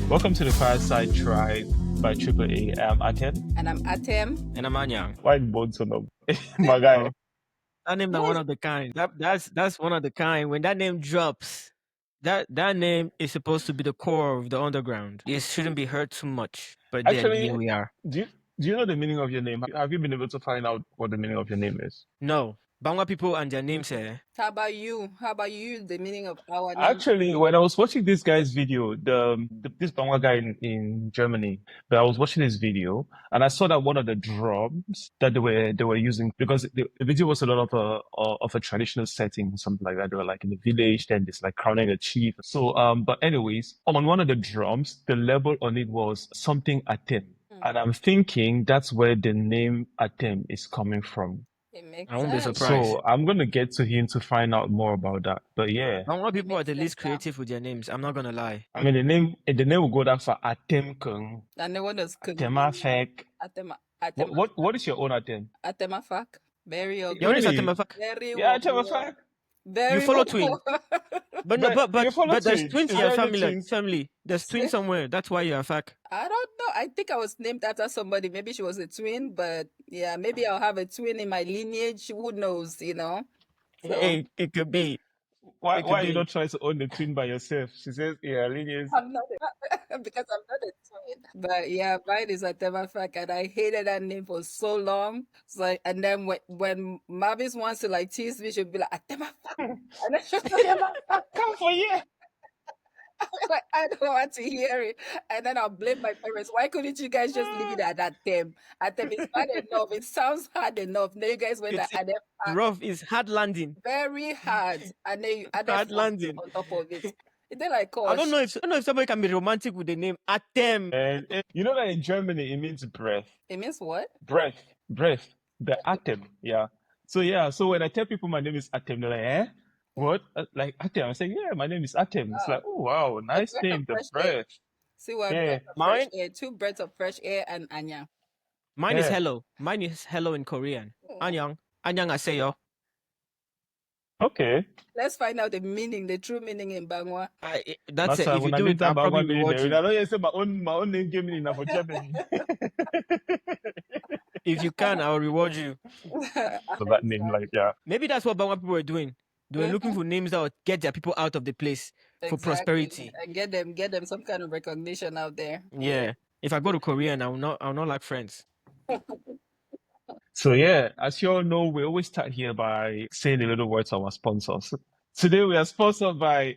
Welcome to the Fireside Tribe by Triple A. I'm Atem. And I'm Atem. And I'm Anyang. Why both so no? My guy. That name is one of the kind. That's one of the kind. When that name drops, that name is supposed to be the core of the underground. It shouldn't be heard too much. But then Actually, here we are. Do you know the meaning of your name? Have you been able to find out what the meaning of your name is? No. Bangla people and their names How about you? The meaning of our name? Actually, when I was watching this guy's video, this Bangla guy in Germany, but I was watching his video and I saw that one of the drums that they were using, because the video was a lot of a traditional setting, something like that. They were like in a village, then it's like crowning a chief. So but anyways, on one of the drums, the label on it was something Atem. And I'm thinking that's where the name Atem is coming from. I won't be surprised. So I'm gonna get to him to find out more about that. But yeah, Bangla people are the least creative with their names. I'm not gonna lie. I mean the name will go down for Atem Kung. And the one is Atemafek. What is your own Atem? Atemafak. Very okay. Your name is Atemafak? Very yeah, Atemafak. You follow twin. But there's twins in your family. There's twins somewhere. That's why you're a fac. I don't know. I think I was named after somebody. Maybe she was a twin, but yeah, maybe I'll have a twin in my lineage. Who knows, So, hey, it could be. Why are you not trying to own the twin by yourself? She says, yeah, lineage. I'm not because I'm not a twin. But yeah, mine is Atemafak, and I hated that name for so long. So, and then when Mavis wants to like tease me, she'll be like Atemafak, and then she'll say Atemafak, come for you. Like, I don't want to hear it. And then I'll blame my parents. Why couldn't you guys just leave it at that Atem? Atem is bad enough. It sounds hard enough. Now you guys went at Atem. Rough is hard landing. Very hard. And then you add hard landing on top of it. It's like I don't know if somebody can be romantic with the name Atem. And you know that in Germany it means breath. It means what? Breath. The Atem. Yeah. So when I tell people my name is Atem, they're like, eh? What? Like Atem? I say, yeah, my name is Atem. It's like, oh wow, nice name, the breath. See what? Yeah. Fresh air, 2 breaths of fresh air and Anyang. Mine is hello. Mine is hello in Korean. Anyang. Anyang aseyo. Okay. Let's find out the true meaning in Bangwa. That's it. If you do it, I'll probably be watching. I don't say my own name gave me for Germany. If you can, I'll reward you. So that name, like, yeah. Maybe that's what Bangwa people were doing. They were looking for names that would get their people out of the place for prosperity and get them some kind of recognition out there. Yeah. If I go to Korea, I'll not like friends. So yeah, as you all know, we always start here by saying a little word to our sponsors. Today we are sponsored by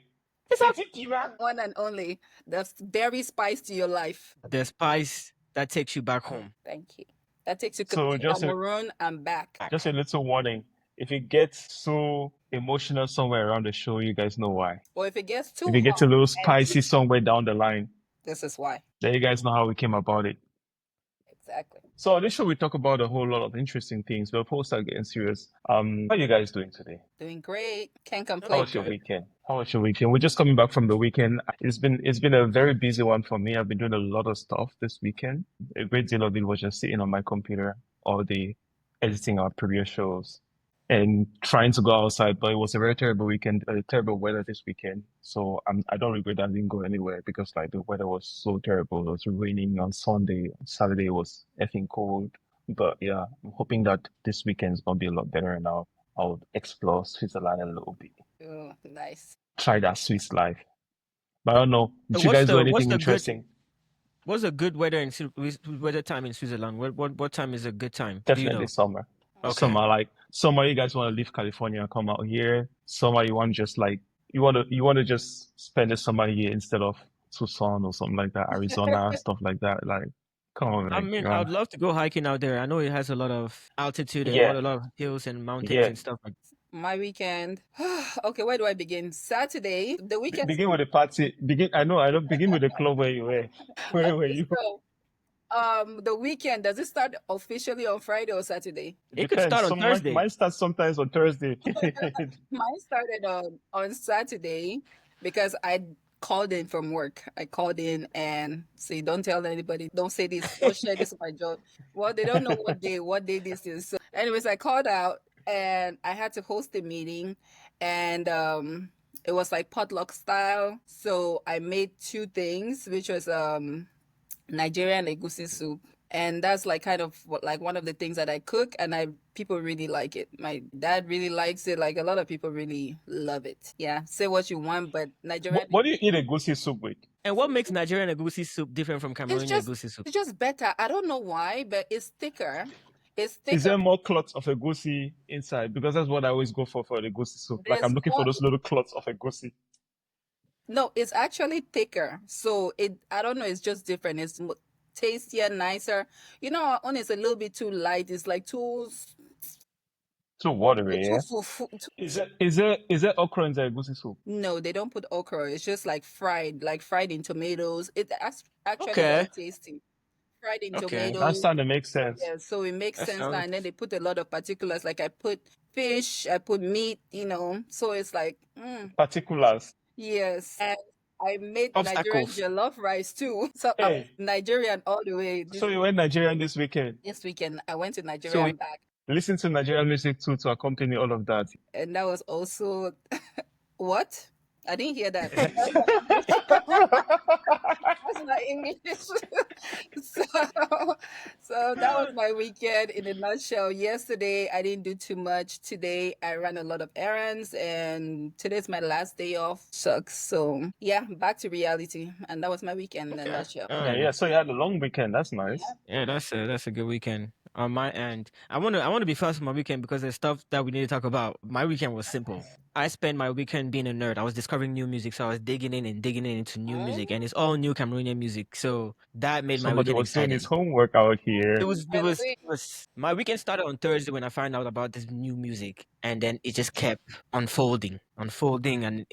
one and only the berry spice to your life. The spice that takes you back home. Thank you. That takes you to Cameroon and back. Just a little warning. If it gets so emotional somewhere around the show, you guys know why. Or if it gets a little spicy somewhere down the line, this is why. Then you guys know how we came about it. Exactly. So on this show, we talk about a whole lot of interesting things, but before we start getting serious, how are you guys doing today? Doing great. Can't complain. How was your weekend? We're just coming back from the weekend. It's been a very busy one for me. I've been doing a lot of stuff this weekend. A great deal of it was just sitting on my computer all day, editing our previous shows and trying to go outside, but it was a very terrible weekend, terrible weather this weekend. So I don't regret that I didn't go anywhere because like the weather was so terrible. It was raining on Sunday. Saturday was effing cold. But yeah, I'm hoping that this weekend is gonna be a lot better and I'll explore Switzerland a little bit. Oh, nice. Try that Swiss life. But I don't know. Did you guys do anything interesting? What's a good weather time in Switzerland? What time is a good time? Definitely summer. Okay. Summer, you guys want to leave California and come out here. Summer, you want to just you want to just spend the summer here instead of Tucson or something like that, Arizona, stuff like that. Like, come on. I mean, I'd love to go hiking out there. I know it has a lot of altitude and a lot of hills and mountains and stuff like that. My weekend. Okay, where do I begin? Saturday, the weekend. Begin with the party. I don't begin with the club where you were. Where were you? So, the weekend, does it start officially on Friday or Saturday? It could start on Thursday. Mine starts sometimes on Thursday. Mine started on Saturday because I called in from work. I called in and say, don't tell anybody, don't say this, don't share this with my job. Well, they don't know what day this is. So anyways, I called out and I had to host a meeting and It was like potluck style. So I made two things, which was Nigerian egusi soup. And that's like kind of like one of the things that I cook, and I people really like it. My dad really likes it. Like a lot of people really love it. Yeah, say what you want, but Nigerian What do you eat a goosey soup with? And what makes Nigerian egusi soup different from it's Cameroonian just egusi soup? it's just better. I don't know why, but it's thicker. It's Is thicker. there more clots of a goosey inside? Because that's what I always go for the goosey soup. Like There's I'm looking for more. those little clots of a goosey. No, it's actually thicker. So I don't know, it's just different. It's tastier, nicer. Our own is a little bit too light. It's like Too watery, too yeah. fufu. Is there okra in the goosey soup? No, they don't put okra. It's just like fried in tomatoes. It's actually Okay. very tasty. Fried in Okay. That tomatoes. starting to make sense. Yeah, so it makes That sense now. sounds And then they put a lot of particulars. Like I put fish, I put meat, So it's like, Particulars. yes. And I made Nigerian obstacles. jollof rice too. So I'm Hey, Nigerian all the way. so you went Nigerian this weekend. This weekend, I went to Nigeria So and back. Listen to Nigerian music too to accompany all of that. And that was also what? I didn't hear that. That's not English. so, so that was my weekend in a nutshell. Yesterday, I didn't do too much. Today, I ran a lot of errands, and today's my last day off. Sucks. So, yeah, back to reality. And that was my weekend in a nutshell. Yeah, so you had a long weekend. That's nice. Yeah, that's a good weekend on my end. I wanna be fast on my weekend because there's stuff that we need to talk about. My weekend was simple. I spent my weekend being a nerd. I was discovering new music, so I was digging in into new music, and it's all new Cameroonian music. So that made my Somebody weekend was doing his exciting. homework out here. It was my weekend started on Thursday when I found out about this new music, and then it just kept unfolding, and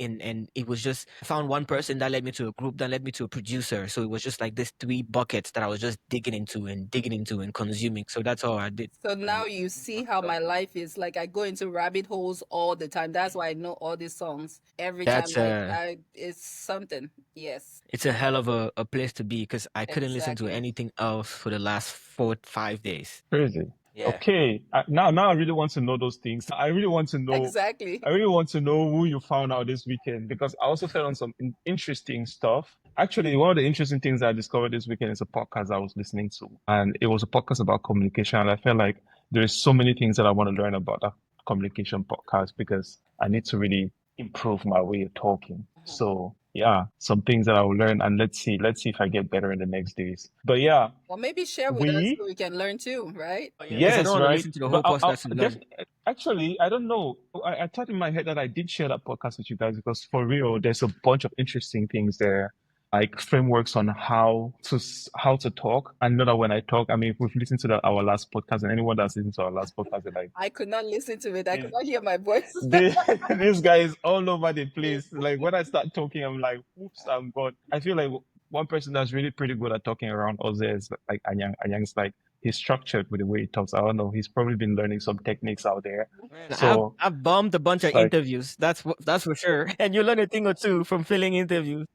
it was just I found one person that led me to a group that led me to a producer. So it was just like these three buckets that I was just digging into and consuming. So that's all I did. So now you see how my life is. Like I go into rabbit holes all the time. That's why I know all these songs every time. That's Like it's something. Yes, it's a hell of a place to be because I couldn't listen to exactly. anything else for the last 4-5 days. Crazy. Yeah. Okay. Now I really want to know those things. I really want to know. Exactly. I really want to know who you found out this weekend because I also found some interesting stuff. Actually, one of the interesting things I discovered this weekend is a podcast I was listening to, and it was a podcast about communication. And I felt like there is so many things that I want to learn about that communication podcast because I need to really improve my way of talking. So yeah, some things that I will learn, and let's see if I get better in the next days. But yeah, Well, maybe share with us so we can learn too, right? Because I yes, don't want to right. listen to the But whole podcast to learn. actually, I don't know. I thought in my head that I did share that podcast with you guys because for real, there's a bunch of interesting things there, like frameworks on how to talk. I know that when I talk, I mean, if we've listened to our last podcast, and anyone that's listened to our last podcast, they're like, I could not listen to it. I could not hear my voice. this guy is all over the place. Like when I start talking, I'm like, oops, I'm gone. I feel like one person that's really pretty good at talking around us is like Anyang. Anyang's like he's structured with the way he talks. I don't know. He's probably been learning some techniques out there. Man, So I've bombed a bunch of it's like- interviews. That's for sure. And you learn a thing or two from filling interviews.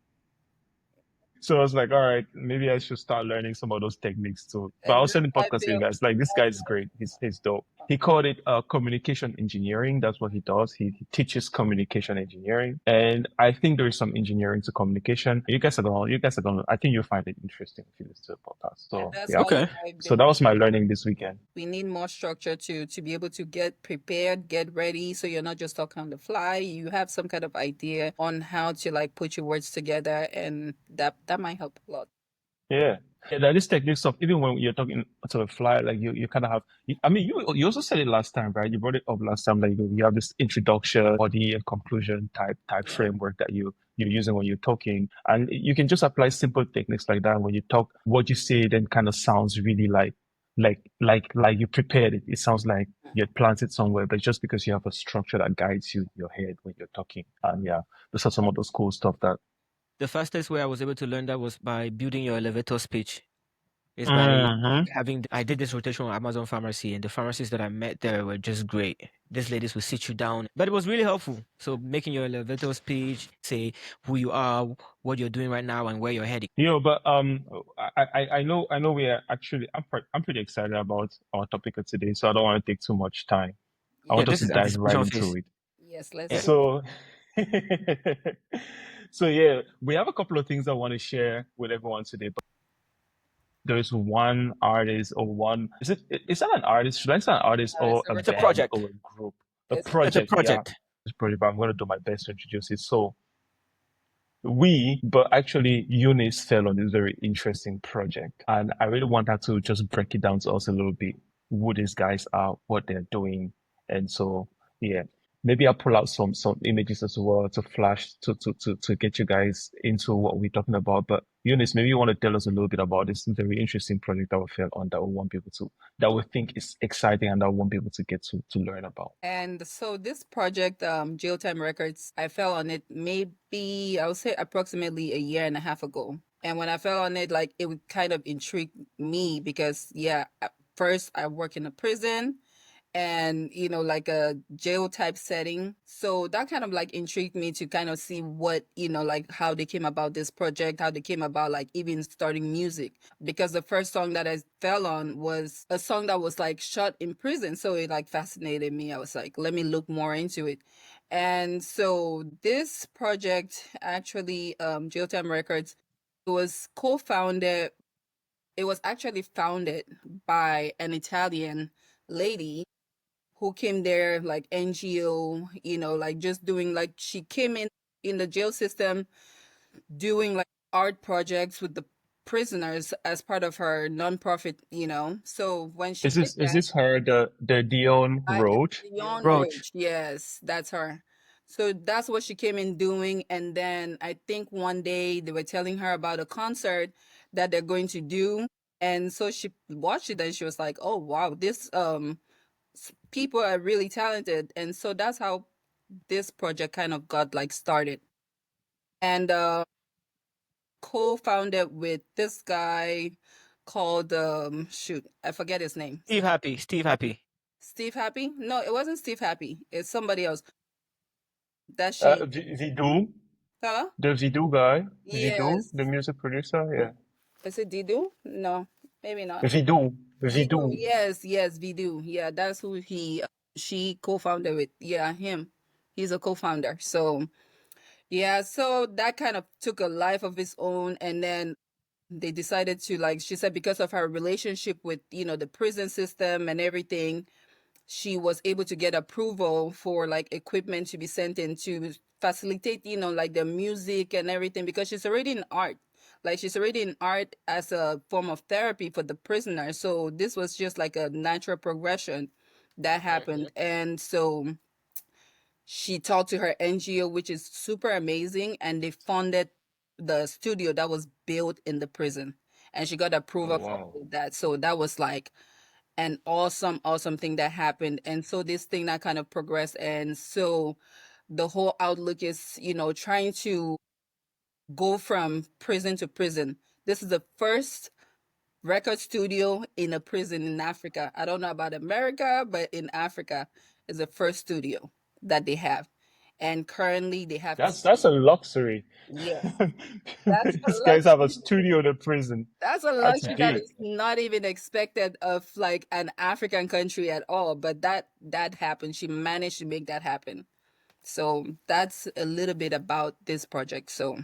So I was like, all right, maybe I should start learning some of those techniques too. But I was sending podcasts to you guys. Like this guy is great. He's dope. He called it communication engineering. That's what he does. He teaches communication engineering, and I think there is some engineering to communication. You guys are gonna. I think you'll find it interesting if you listen to the podcast. So That's yeah. why Okay. So that was my learning this weekend. we need more structure to be able to get prepared, get ready, so you're not just talking on the fly. You have some kind of idea on how to like put your words together, and that might help a lot. Yeah. Yeah, there is technique stuff. Even when you're talking to a fly, like you kind of have. I mean, you also said it last time, right? You brought it up last time. Like you have this introduction, body, and conclusion type framework that you're using when you're talking, and you can just apply simple techniques like that when you talk. What you say then kind of sounds really like you prepared it. It sounds like you had planted somewhere, but just because you have a structure that guides you in your head when you're talking. And yeah, those are some of those cool stuff that. The fastest way I was able to learn that was by building your elevator speech. Is by I did this rotation on Amazon Pharmacy, and the pharmacists that I met there were just great. These ladies will sit you down, but it was really helpful. So making your elevator speech, say who you are, what you're doing right now, and where you're heading. But I know we are actually. I'm pretty excited about our topic of today, so I don't want to take too much time. I want us this to is dive right anticipation into phase. it. Yes, let's do it. So, So yeah, we have a couple of things I want to share with everyone today. But there's one artist or one is that an artist? Should I say an artist It's or a a It's a recording. band project. or a group? A It's a It's a project, yeah. project. It's a project, but I'm gonna do my best to introduce it. So but actually Eunice fell on this very interesting project. And I really want her to just break it down to us a little bit, who these guys are, what they're doing. And so, yeah, maybe I'll pull out some images as well to flash to get you guys into what we're talking about. But Eunice, maybe you want to tell us a little bit about this very interesting project that we fell on that we want people to, that we think is exciting and that we want people to get to learn about. And so this project, Jail Time Records, I fell on it maybe I would say approximately a year and a half ago. And when I fell on it, like it would kind of intrigue me because yeah, at first I work in a prison and like a jail type setting, so that kind of like intrigued me to kind of see what like how they came about this project, how they came about like even starting music, because the first song that I fell on was a song that was like shot in prison, so it like fascinated me. I was like, let me look more into it. And so this project actually, Jail Time Records, it was co-founded it was actually founded by an Italian lady who came there like NGO, like just doing like she came in the jail system doing like art projects with the prisoners as part of her nonprofit. So when she did Is that, this her, the Dione Roach? Dione Roach. Roach, yes, that's her. So that's what she came in doing, and then I think one day they were telling her about a concert that they're going to do, and so she watched it and she was like, "Oh wow, this people are really talented." And so that's how this project kind of got like started, and co-founded with this guy called shoot, I forget his name. Steve Happy. Steve Happy. Steve Happy? No, it wasn't Steve Happy, it's somebody else that she Vidou, huh. the Vidou guy, Vidou, Yes. the music producer, yeah. Is it Didu? No, maybe not. Vidou, Vidou, Vidou. yes, Vidou. Yeah, that's who she co-founded with. Yeah, him. He's a co-founder. So yeah, so that kind of took a life of its own, and then they decided to, like she said, because of her relationship with the prison system and everything, she was able to get approval for like equipment to be sent in to facilitate like the music and everything, because she's already in art, like she's already in art as a form of therapy for the prisoner. So this was just like a natural progression that happened. And so she talked to her NGO, which is super amazing, and they funded the studio that was built in the prison, and she got Oh, approval for wow. all of that. So that was like an awesome thing that happened. And so this thing that kind of progressed, and so the whole outlook is trying to go from prison to prison. This is the first record studio in a prison in Africa. I don't know about America, but in Africa is the first studio that they have. And currently they have That's a luxury. yes, that's a These guys have a luxury. studio in a prison. That's a That's luxury that big. is not even expected of like an African country at all. But that happened. She managed to make that happen. So that's a little bit about this project. So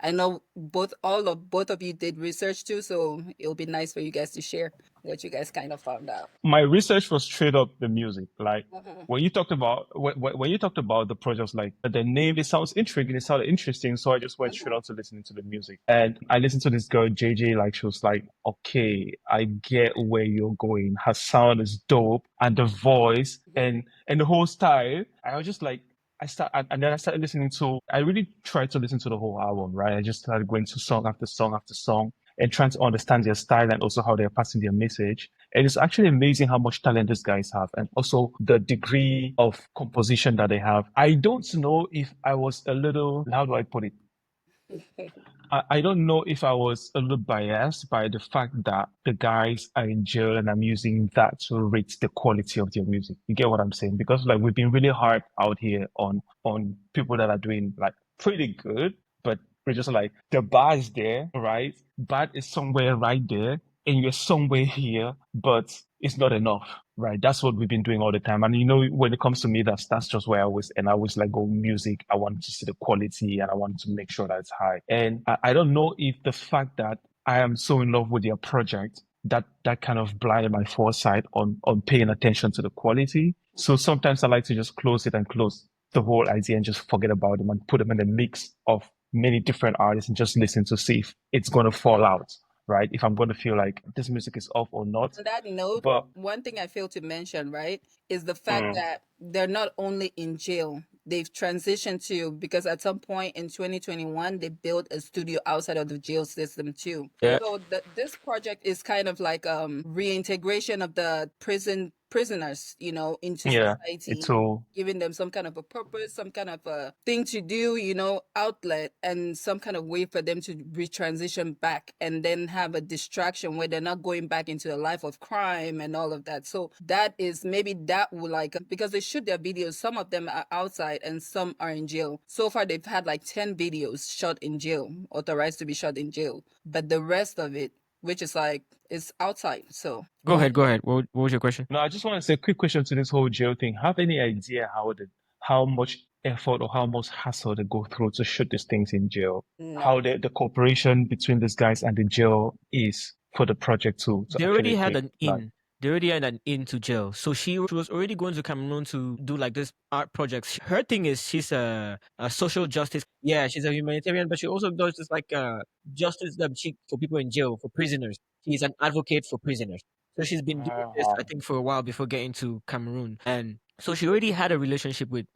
I know both of you did research too, so it'll be nice for you guys to share what you guys kind of found out. My research was straight up the music. Like Mhm. when you talked about the projects, like the name, it sounds intriguing, it sounded interesting. So I just went straight Mhm. on to listening to the music. And I listened to this girl, Jeje, like she was like, okay, I get where you're going. Her sound is dope and the voice and the whole style. I was just like, and then I started listening to, I really tried to listen to the whole album, right? I just started going to song after song after song and trying to understand their style and also how they're passing their message. And it's actually amazing how much talent these guys have and also the degree of composition that they have. I don't know if I was a little, how do I put it? I don't know if I was a little biased by the fact that the guys are in jail and I'm using that to rate the quality of their music. You get what I'm saying? Because like we've been really hard out here on people that are doing like pretty good, but we're just like the bar is there, right? Bad is somewhere right there. and you're somewhere here, but it's not enough, right? That's what we've been doing all the time. And you know, when it comes to me, that's just where I was, and I was like, go music. I wanted to see the quality, and I wanted to make sure that it's high. And I don't know if the fact that I am so in love with their project that kind of blinded my foresight on paying attention to the quality. So sometimes I like to just close it and close the whole idea and just forget about them and put them in a mix of many different artists and just listen to see if it's going to fall out, right? If I'm going to feel like this music is off or not. On that note, But one thing I failed to mention, right, is the fact mm, that they're not only in jail, they've transitioned to, because at some point in 2021, they built a studio outside of the jail system too. Yeah. So this project is kind of like reintegration of the prisoners, into yeah, society, it's all, giving them some kind of a purpose, some kind of a thing to do, outlet, and some kind of way for them to retransition back and then have a distraction where they're not going back into a life of crime and all of that. So that is maybe that will like, because they shoot their videos, some of them are outside and some are in jail. So far, they've had like 10 videos shot in jail, authorized to be shot in jail. But the rest of it, which is like, is outside. So Go ahead. Go ahead. What was your question? no, I just want to say a quick question to this whole jail thing. Have any idea how much effort or how much hassle they go through to shoot these things in jail? How no. the cooperation between these guys and the jail is for the project to They already actually had hit. an in. They already had an in to jail. So she was already going to Cameroon to do like this art projects. Her thing is she's a social justice. Yeah, she's a humanitarian, but she also does this like justice that she for people in jail, for prisoners. She's an advocate for prisoners. So she's been doing this, I think, for a while before getting to Cameroon. And so she already had a relationship with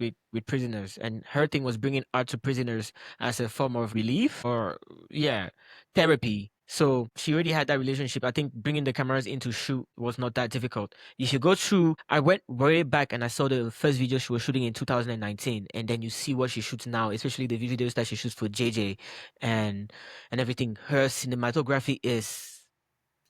prisoners. And her thing was bringing art to prisoners as a form of relief or, yeah, therapy. So she already had that relationship. I think bringing the cameras in to shoot was not that difficult. You should go through. I went way back and I saw the first video she was shooting in 2019, and then you see what she shoots now, especially the videos that she shoots for Jeje, and everything. Her cinematography is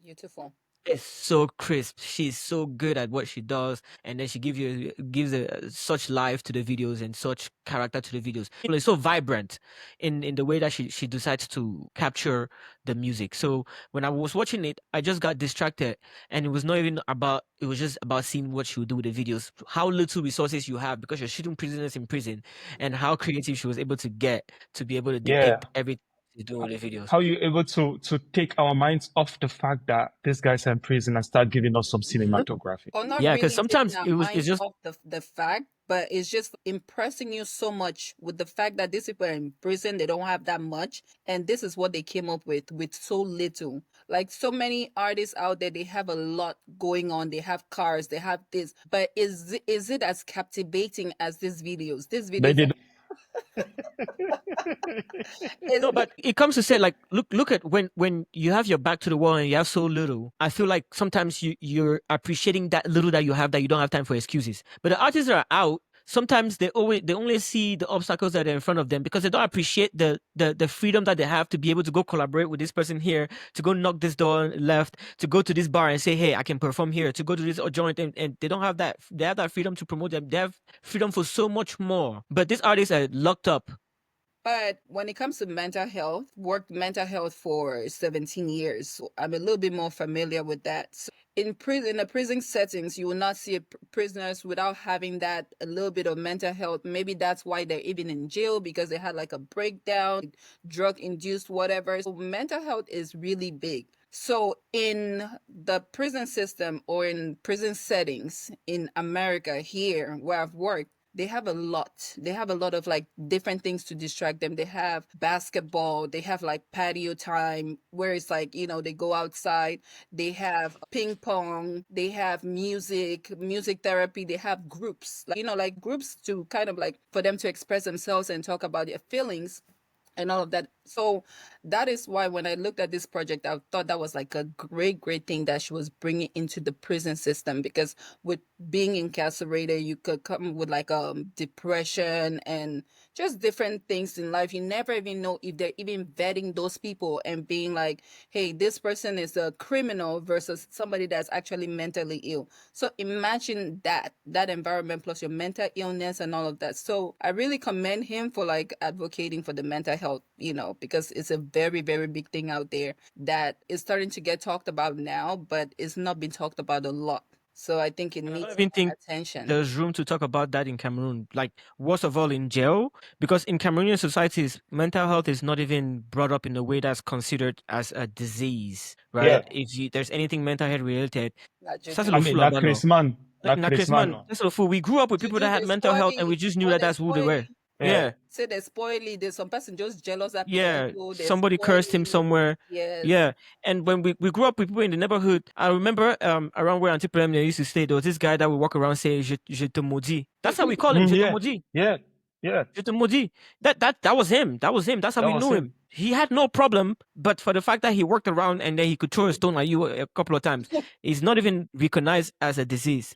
Beautiful. so crisp. She's so good at what she does, and then she gives such life to the videos and such character to the videos. It's so vibrant in the way that she decides to capture the music. So when I was watching it, I just got distracted, and it was not even about. It was just about seeing what she would do with the videos, how little resources you have because you're shooting prisoners in prison, and how creative she was able to get to be able to Yeah. depict everything she's doing with the videos. How are you able to take our minds off the fact that these guys are in prison and start giving us some cinematography? Or not Yeah, because really taking sometimes our it's minds just off the fact, but it's just impressing you so much with the fact that these people are in prison, they don't have that much, and this is what they came up with so little. Like so many artists out there, they have a lot going on, they have cars, they have this, but is it as captivating as these videos? These They videos did. is no, but it comes to say like look at when you have your back to the wall and you have so little. I feel like sometimes you're appreciating that little that you have that you don't have time for excuses. But the artists that are out, sometimes they only see the obstacles that are in front of them because they don't appreciate the freedom that they have to be able to go collaborate with this person here, to go knock this door left, to go to this bar and say, hey, I can perform here, to go to this joint, and they don't have that. They have that freedom to promote them. They have freedom for so much more. But these artists are locked up. But when it comes to mental health, worked mental health for 17 years. So I'm a little bit more familiar with that. So in the prison settings, you will not see prisoners without having that a little bit of mental health. Maybe that's why they're even in jail because they had like a breakdown, drug induced, whatever. So mental health is really big. So in the prison system or in prison settings in America here where I've worked, they have a lot. They have a lot of like different things to distract them. They have basketball, they have like patio time where it's like, they go outside. They have ping pong, they have music therapy, they have groups, like groups to kind of like for them to express themselves and talk about their feelings and all of that. So that is why when I looked at this project, I thought that was like a great thing that she was bringing into the prison system because with being incarcerated, you could come with like depression and just different things in life. You never even know if they're even vetting those people and being like, hey, this person is a criminal versus somebody that's actually mentally ill. So imagine that environment plus your mental illness and all of that. So I really commend him for like advocating for the mental health, because it's a very, very big thing out there that is starting to get talked about now, but it's not been talked about a lot. So I think it I needs don't even think attention. there's room to talk about that in Cameroon. Like, worst of all, in jail, because in Cameroonian societies, mental health is not even brought up in a way that's considered as a disease, right? If there's anything mental health related, I mean, that Chris man, we grew up with people that had mental health, and we just knew that that's who they were. Yeah. Say they're spoily. There's some person just jealous at people. Somebody cursed him somewhere. Yes. Yeah. And when we grew up with people in the neighborhood, I remember around where Auntie Prem used to stay, there was this guy that would walk around saying, Je te maudis. That's how we call him, Je te maudis. Yeah. Je te maudis. That was him. That's how we knew him. He had no problem, but for the fact that he worked around and then he could throw a stone at you a couple of times, he's not even recognized as a disease.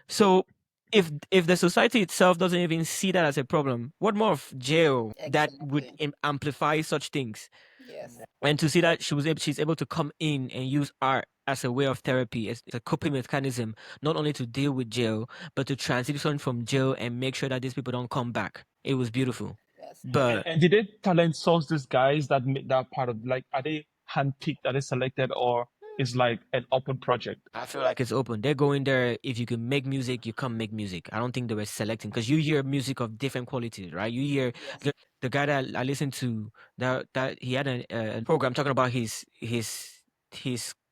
So if the society itself doesn't even see that as a problem, what more of jail that would amplify such things? Yes. And to see that she's able to come in and use art as a way of therapy, as a coping mechanism, not only to deal with jail, but to transition from jail and make sure that these people don't come back. It was beautiful. Yes. But and did they talent source these guys that made that part of, like, are they handpicked, are they selected, or is like an open project? I feel like it's open. They're going there. If you can make music, you come make music. I don't think they were selecting, because you hear music of different qualities, right? You hear the guy that I listened to, that he had a program talking about his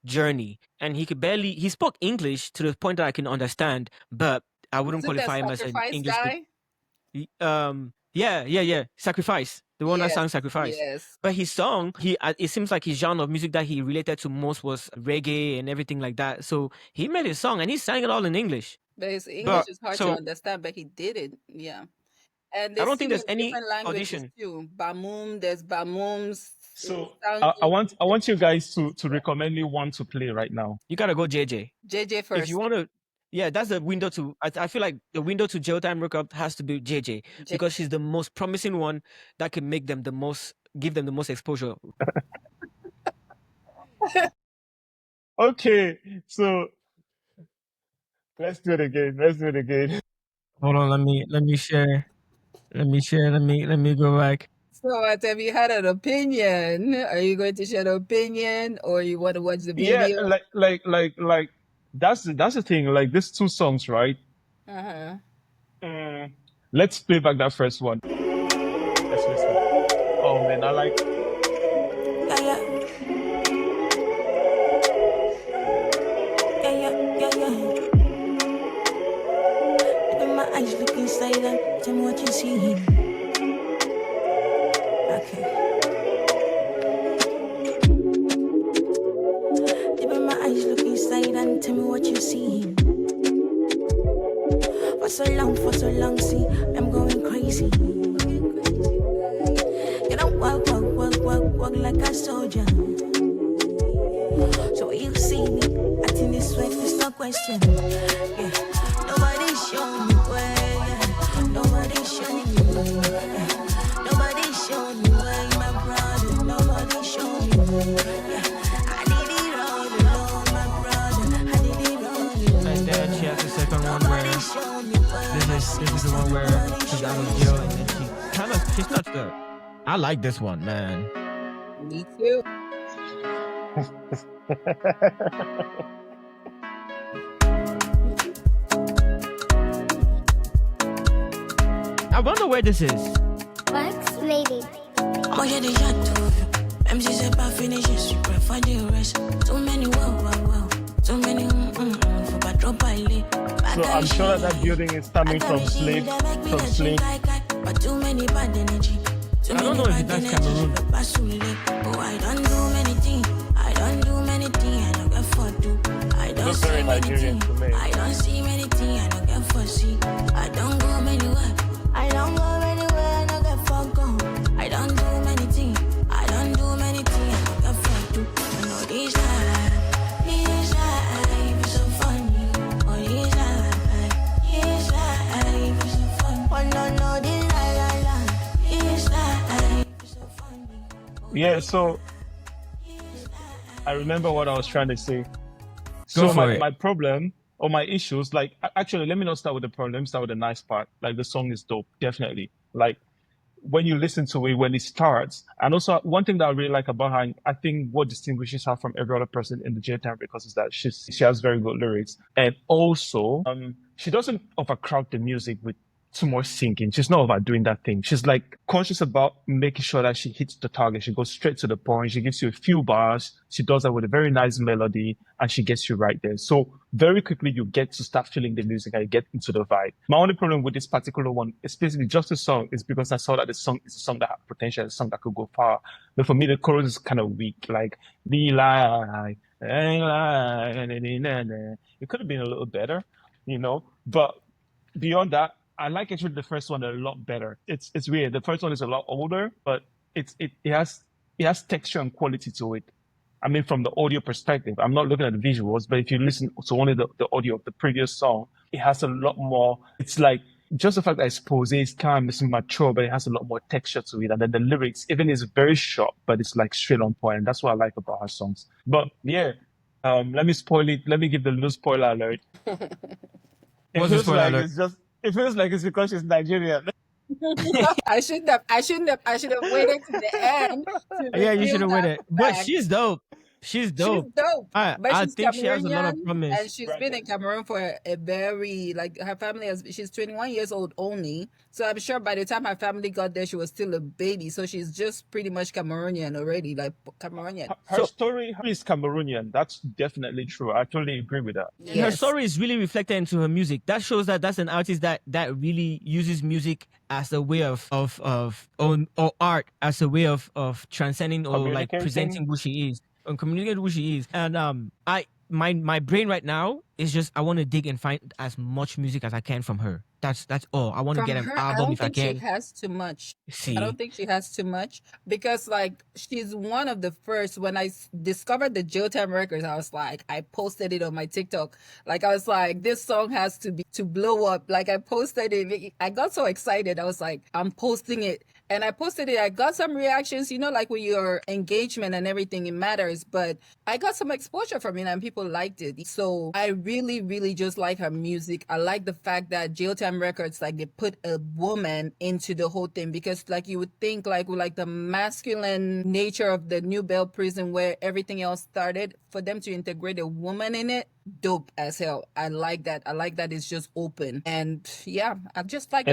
journey, and he spoke English to the point that I can understand, but I wouldn't qualify him as an English guy? Yeah. Sacrifice. The one that sang Sacrifice. Yes. But his song, it seems like his genre of music that he related to most was reggae and everything like that. So he made his song and he sang it all in English. But his English is hard to understand, but he did it. Yeah. And I don't think there's any audition. Too. There's Bamums. So I want you guys to recommend me one to play right now. You gotta go Jeje. Jeje first. If you want to. Yeah, that's the window to. I feel like the window to jail time record has to be Jeje, because she's the most promising one that can give them the most exposure. Okay, so let's do it again. Hold on, let me share. Let me go back. So, have you had an opinion? Are you going to share an opinion, or you want to watch the video? Yeah, like. That's the thing. Like, these two songs, right? Let's play back that first one. Let's listen. Oh man, I like. Look at my eyes, look inside them. Tell me what you see. Okay. Open my eyes, look inside and tell me what you see. For so long, see, I'm going crazy. You don't walk like a soldier. So when you see me, acting this way, there's no question. Yeah, nobody's showing me way. Yeah. Nobody's showing me way. Yeah. Nobody's showing me way, my brother. Nobody's showing me way. Yeah. Second one where this is the one where she's out of jail and then she starts to. I like this one, man. Me too. I wonder where this is. Wax lady. Oh yeah, they shot to MC said I finish it, she prefer the rest. So many wow. So many for patrol pilot. So I'm sure that building is coming from slave. But too many bad energy. I don't know if that's Cameroon. Oh, I don't do many things. I don't get for do. I don't see many things. I don't see many things. I don't get for see. I don't go anywhere. I don't get for go. I don't do many things. I don't get for do. I know these life is so funny. Oh, these life. Yeah, so I remember what I was trying to say. Go So for it. my problem or my issues, like actually, let me not start with the problem. Let me start with the nice part. Like the song is dope, definitely. Like when you listen to it, when it starts, and also one thing that I really like about her, and I think what distinguishes her from every other person in the J-Town because is that she has very good lyrics, and also she doesn't overcrowd the music with too much singing. She's not overdoing that thing. She's like conscious about making sure that she hits the target. She goes straight to the point. She gives you a few bars. She does that with a very nice melody and she gets you right there. So very quickly you get to start feeling the music and you get into the vibe. My only problem with this particular one, especially just the song, is because I saw that the song is a song that had potential, a song that could go far. But for me, the chorus is kind of weak. Like, be like, it could have been a little better, you know, but beyond that, I like actually the first one a lot better. It's weird. The first one is a lot older, but it has texture and quality to it. I mean, from the audio perspective, I'm not looking at the visuals, but if you listen to only the audio of the previous song, it has a lot more. It's like just the fact that expose is kind of mature, but it has a lot more texture to it. And then the lyrics, even is very short, but it's like straight on point. And that's what I like about her songs. But yeah, let me spoil it. Let me give the little spoiler alert. What's the spoiler alert? It feels like it's because she's Nigerian. I shouldn't have waited to the end. Yeah, you should have waited. But fact. she's dope. She's dope. She's dope. I she's think she has a lot of Cameroonian, promise. and she's been in Cameroon for a very, like, her family she's 21 years old only. So I'm sure by the time her family got there, she was still a baby. So she's just pretty much Cameroonian already, like Cameroonian. Her story is Cameroonian. That's definitely true. I totally agree with that. Yes. Her story is really reflected into her music. That shows that that's an artist that really uses music as a way of art as a way of transcending or like presenting who she is. And communicate who she is. And my brain right now is just I want to dig and find as much music as I can from her. That's all. I want to get an album if I can. I don't think she has too much. See? I don't think she has too much because like she's one of the first. When I discovered the J-Town records, I was like, I posted it on my TikTok. Like I was like, this song has to blow up. Like I posted it. I got so excited. I was like, I'm posting it. And I posted it. I got some reactions, you know, like with your engagement and everything, it matters. But I got some exposure from it and people liked it. So I really, really just like her music. I like the fact that J-Town Records, like they put a woman into the whole thing because like you would think like with like the masculine nature of the New Bell prison where everything else started, for them to integrate a woman in it, dope as hell. I like that. I like that it's just open. And yeah, I just like it.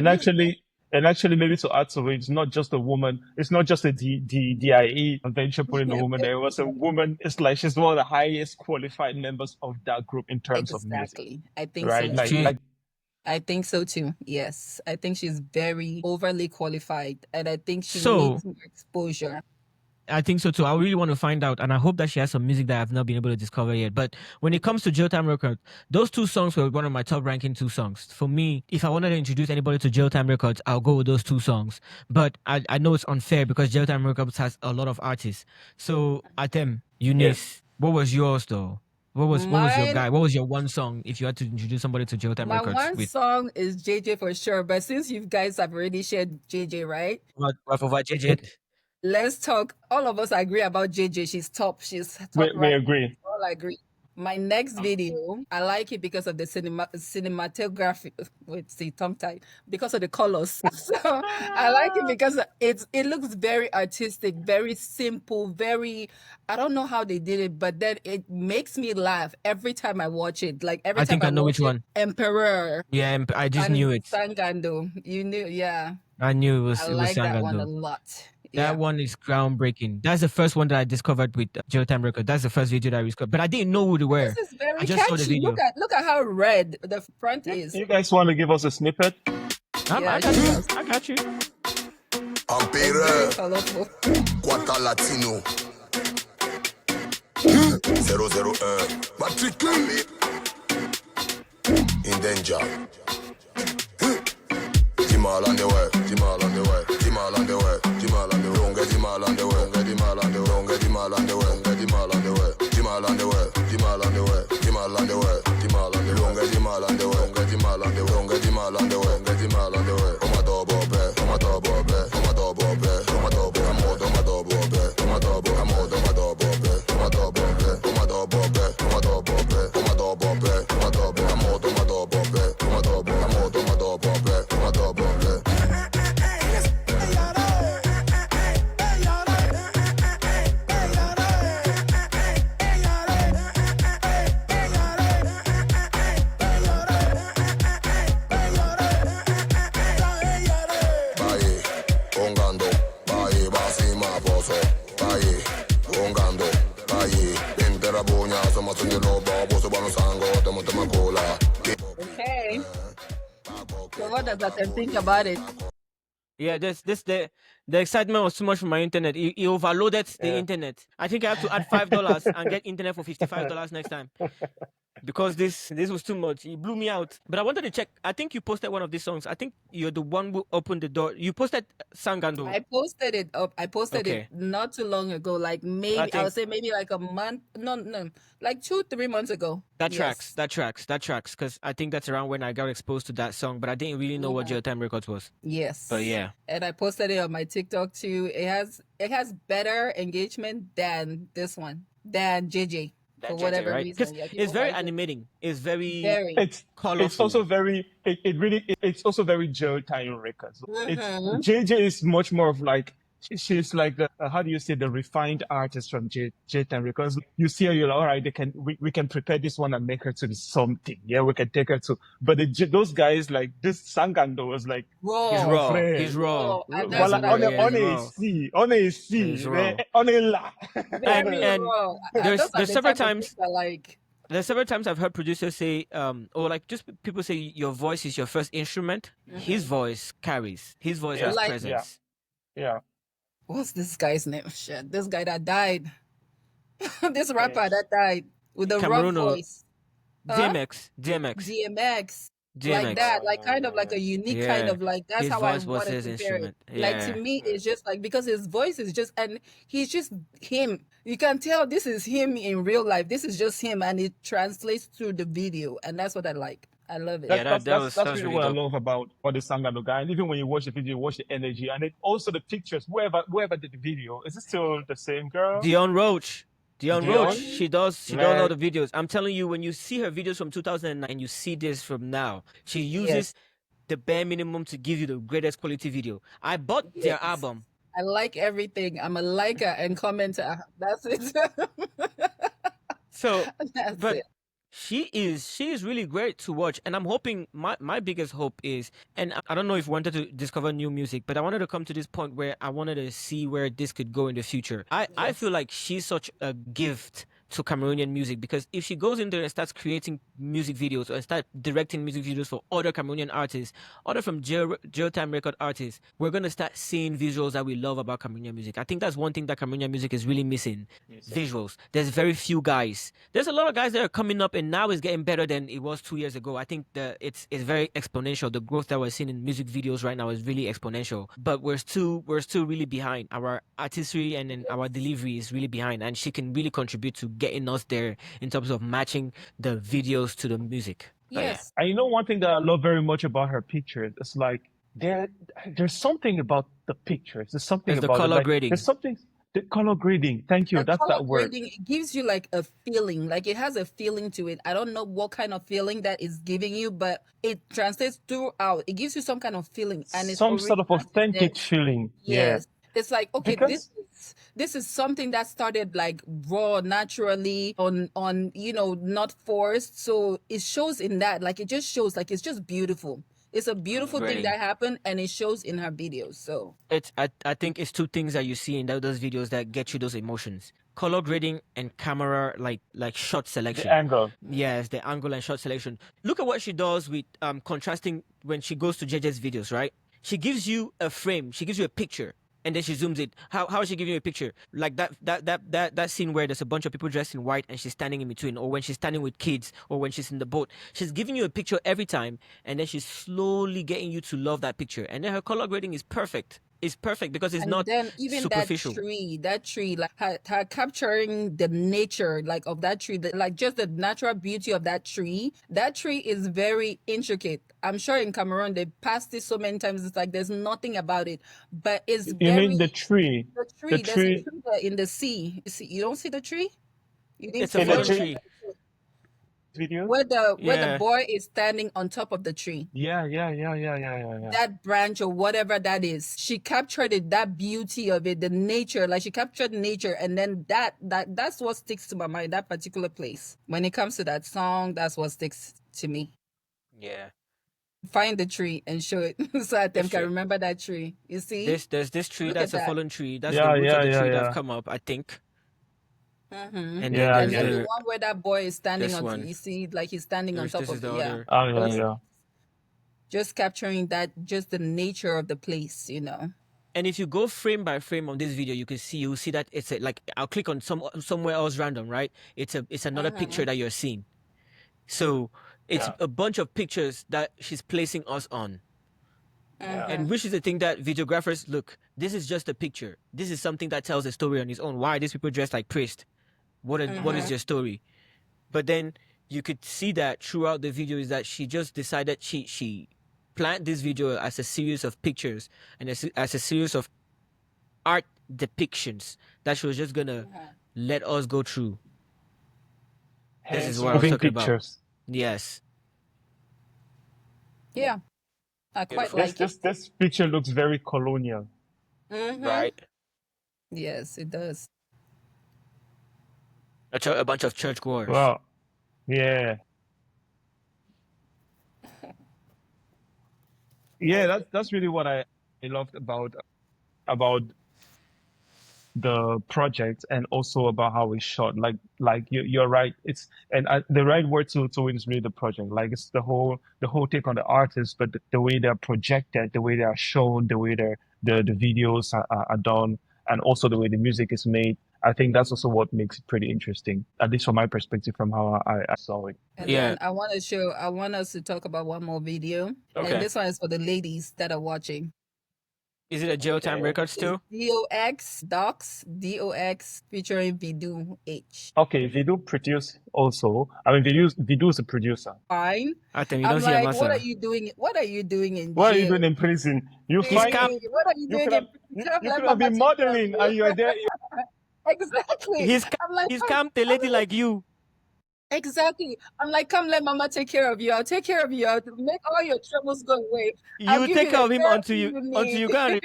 And actually, maybe to add to it, it's not just a woman. It's not just a DIE venture putting a woman there. It was a woman. It's like she's one of the highest qualified members of that group in terms of music. Exactly. I think right? so. I think so too. Yes. I think she's very overly qualified and I think she needs more exposure. I think so too. I really want to find out, and I hope that she has some music that I've not been able to discover yet. But when it comes to J-Town Records, those two songs were one of my top ranking 2 songs. For me, if I wanted to introduce anybody to J-Town Records, I'll go with those 2 songs. But I know it's unfair because J-Town Records has a lot of artists. So, Atem, Eunice, what was yours though? What was your guy? What was your one song if you had to introduce somebody to J-Town Records? My one song is Jeje for sure. But since you guys have already shared Jeje, right? What over Jeje? Let's talk. All of us agree about Jeje. She's top. She's top. We agree. All agree. My next video, I like it because of the cinematography. Wait, see, tongue tied. Because of the colors. So I like it because it looks very artistic, very simple, very. I don't know how they did it, but then it makes me laugh every time I watch it. Like every time I think I know which one. Emperor. Yeah, I just knew it. Ngando. You knew, yeah. I knew it was. I like that one a lot. That one is groundbreaking. That's the first one that I discovered with J-Town Records. That's the first video that I discovered. But I didn't know who they were. This is very I just catchy. saw the video. Look at how red the front is. You guys want to give us a snippet? I got you. Empire, Quata Latino, 001, matricule, in danger. Jimal on the way, Jimal on the way, Jimal on the way, Jimal on the way, don't get Jimal on the way, get Jimal on the way, don't get Jimal on the way, get Jimal on the way, Jimal on the way, Jimal on the way, Jimal on the way, Jimal on the way, don't get Jimal on the way, get Jimal on the way, don't get Jimal on the way, get Jimal on the way. Oh my double, oh my double, oh my double, oh my double, oh my double, oh my double, oh my double, oh my Paye, basima poso. Paye, Ngando. Paye, intera buña, somos un lobo, boso bano sango, temo cola. Okay. So what does that think about it? Yeah, the excitement was too much for my internet. He overloaded the internet. I think I have to add $5 and get internet for $55 next time. Because this was too much. It blew me out. But I wanted to check. I think you posted one of these songs. I think you're the one who opened the door. You posted Ngando. I posted it up. I posted Okay. it not too long ago. Like maybe I would say maybe like a month. No, like 2-3 months ago. That Yes. tracks. Because I think that's around when I got exposed to that song. But I didn't really know what Geotime Records was. Yes. But yeah. And I posted it on my TikTok too. It has better engagement than this one, than Jeje. For whatever right? reason. Because it's very animating. It's very It's colorful. It's also very it's also very Geotime Records. Mhm. Jeje is much more of like she's like the how do you say, the refined artist from Geotime Records. You see her, you're like, all right, we can prepare this one and make her to be something. Yeah, we can take her to. But those guys, like this Ngando was like Raw. He's raw. He's raw. And that's Voilà, what I on est He's raw. on est là. Very raw. there's Those are the several type of times- things I like. There's several times I've heard producers say, or like just people say your voice is your first instrument. His voice carries. His voice has Like- presence. Yeah. What's this guy's name? Shit, this guy that died. This rapper that died with the rough Cameroon or- voice. Huh? DMX. DMX. Like that, like kind of like a unique kind Yeah. of like, that's His how I voice was wanted his to compare it. instrument. Like Yeah. to me, it's just like, because his voice is just, and he's just him. You can tell this is him in real life. This is just him, and it translates through the video, and that's what I like. I love it. Yeah, that That's was really really what I dope. love about the Ngando guy. And even when you watch the video, you watch the energy, and it also the pictures. Whoever did the video, is it still the same girl? Dione Roach. Dione Dione? Roach. She does Man. all the videos. I'm telling you, when you see her videos from 2009 and you see this from now, she uses the bare minimum to give you the greatest quality video. I bought their Yes. album. I like everything. I'm a liker and commenter. That's it. So That's but it. she is really great to watch, and I'm hoping my biggest hope is, and I don't know if you wanted to discover new music, but I wanted to come to this point where I wanted to see where this could go in the future. I feel like she's such a gift to Cameroonian music, because if she goes in there and starts creating music videos or start directing music videos for other Cameroonian artists, other from Geotime record artists, we're gonna start seeing visuals that we love about Cameroonian music. I think that's one thing that Cameroonian music is really missing. Visuals. There's very few guys. There's a lot of guys that are coming up, and now it's getting better than it was 2 years ago. I think it's very exponential. The growth that we're seeing in music videos right now is really exponential. But we're still really behind. Our artistry and then our delivery is really behind, and she can really contribute to getting us there in terms of matching the videos to the music. But yeah. Yes. And you know one thing that I love very much about her pictures? It's like there's something about the pictures. There's something It's the about color it. Like, grading. There's something. The color grading. Thank you. The That's color that word. grading, it gives you like a feeling, like it has a feeling to it. I don't know what kind of feeling that is giving you, but it translates throughout. It gives you some kind of feeling, and it's Some sort of original. authentic feeling. Yes. It's like, okay, Because- this is something that started like raw, naturally, on not forced. So it shows in that, like it just shows, like it's just beautiful. It's a beautiful thing Great. that happened, and it shows in her videos. So I think it's two things that you see in those videos that get you those emotions: color grading and camera, like shot selection. The angle. Yes, the angle and shot selection. Look at what she does with contrasting when she goes to Jeje's videos, right? She gives you a frame, she gives you a picture, and then she zooms it. How is she giving you a picture? Like that scene where there's a bunch of people dressed in white and she's standing in between, or when she's standing with kids, or when she's in the boat. She's giving you a picture every time, and then she's slowly getting you to love that picture. And then her color grading is perfect. It's perfect because it's and not then even superficial. that tree, like her capturing the nature, like of that tree, like just the natural beauty of that tree. That tree is very intricate. I'm sure in Cameroon they passed it so many times. It's like there's nothing about it, but it's You very. mean the tree? The tree. The There's tree- a tree there in the sea. You don't see the tree? You didn't It's see a the fallen tree. tree. Video? Where the Yeah. boy is standing on top of the tree. Yeah. That branch or whatever that is, she captured it, that beauty of it, the nature, like she captured nature, and then that's what sticks to my mind, that particular place. When it comes to that song, that's what sticks to me. Yeah. Find the tree and show it so that them can Sure. remember that tree. You see? There's this tree Look that's at a that. fallen tree. That's Yeah, the roots of yeah, the yeah, tree that have yeah. come up, I think. Mm-hmm. And then Yeah, And there's yeah. then the the one where that boy is standing this on, one. you see, like he's standing on top This is of the it. Yeah. other. Oh, yeah, Those, yeah. just capturing that, just the nature of the place, you know. And if you go frame by frame on this video, you'll see that it's like I'll click on somewhere else random, right? It's another picture that you're seeing. So it's Yeah. a bunch of pictures that she's placing us on. Yeah. And which is the thing that videographers look, this is just a picture. This is something that tells a story on its own. Why are these people dressed like priests? What is your story? But then you could see that throughout the video is that she just decided she planned this video as a series of pictures and as a series of art depictions that she was just gonna let us go through. This is what I was Moving talking about. pictures. Yes. Yeah. I quite Beautiful. like it. This picture looks very colonial. Right. Yes, it does. A bunch of church goers. Wow. Yeah. Yeah, that's really what I loved about the project, and also about how it's shot. Like you're right. It's the right word to it is really the project. Like it's the whole take on the artist, but the way they're projected, the way they are shown, the way the videos are done, and also the way the music is made. I think that's also what makes it pretty interesting, at least from my perspective, from how I saw it. And Yeah. then I want us to talk about one more video. Okay. And this one is for the ladies that are watching. Is it a jail time records too? D.O.X. D.O.X. featuring Vidou H. Okay, Vidou produced also. I mean, Vidou is a producer. Fine. I think you I'm don't see a like, massa. what are you doing? What are you doing in What are you jail? doing in prison? You He's find cap- What are you you doing could have in you could have been modeling, and you're there. Exactly. He's I'm like, he's camped a lady like you. exactly. I'm like, come let mama take care of you. I'll take care of you. I'll make all your troubles go away. I'll You give take you care the of him therapy until you can't.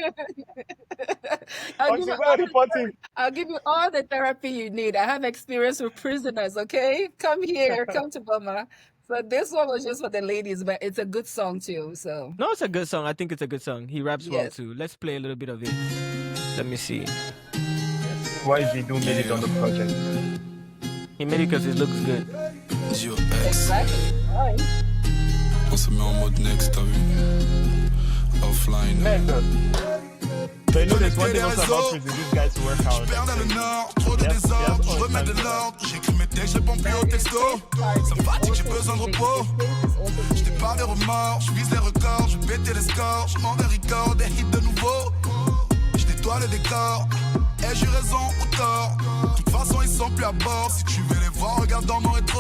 I'll give you Until we are reporting. I'll give you all the therapy you need. I have experience with prisoners, okay? Come here, come to Mama. So this one was just for the ladies, but it's a good song too. So No, it's a good song. I think it's a good song. He raps well Yes. too. Let's play a little bit of it. Let me see. Why Vidou made it on the project? He made it because it looks good. D.O.X. exactly. Right. On se met en mode next, t'as vu? Offline. Merde. But you know there's one thing also about prison. These guys work hard. Perds dans le nord, trop de désordre, je remets de l'ordre. J'écris mes textes, je réponds plus au texto. Ça me fatigue, j'ai besoin de repos. J't'ai pas de remords, je vise les records, je vais péter les scores. Je m'en vais record, des hits de nouveau. Je nettoie le décor. Ai-je eu raison ou tort? De toute façon, ils sont plus à bord. Si tu veux les voir, regarde dans mon rétro.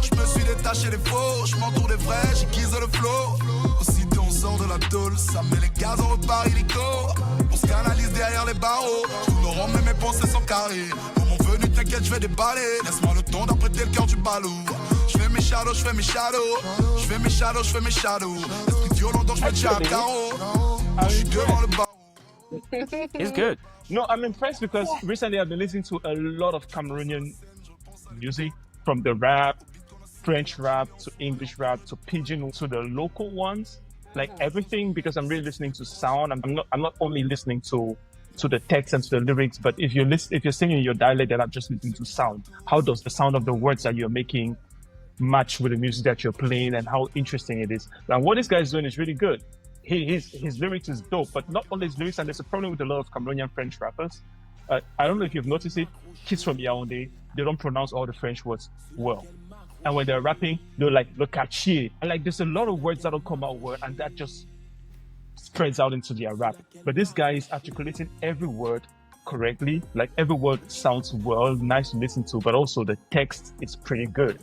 Je me suis détaché des faux, je m'entoure des vrais, j'aiguise le flow. Aussitôt on sort de la tôle, ça met les gaz, on repart illico. On se canalise derrière les barreaux, je tourne rond mais mes pensées sont carrées. Au moment venu, t'inquiète, je vais déballer. Laisse-moi le temps d'apprêter le cœur du ballot. Je fais mes shadows, je fais mes shadows. Je fais mes shadows, je fais mes shadows. Esprit violent, donc je me tiens à carreau. Je suis devant le barreau. It's good. No, I'm impressed because recently I've been listening to a lot of Cameroonian music, from the rap, French rap to English rap to pidgin to the local ones, like everything, because I'm really listening to sound. I'm not only listening to the text and to the lyrics, but if you're singing your dialect, then I'm just listening to sound. How does the sound of the words that you're making match with the music that you're playing, and how interesting it is? And what this guy is doing is really good. His lyrics is dope, but not only his lyrics, and there's a problem with a lot of Cameroonian French rappers. I don't know if you've noticed it, kids from Yaoundé, they don't pronounce all the French words well. And when they're rapping, they're like, look at shit. And like, there's a lot of words that don't come out well, and that just spreads out into their rap. But this guy is articulating every word correctly. Like, every word sounds well, nice to listen to, but also the text is pretty good.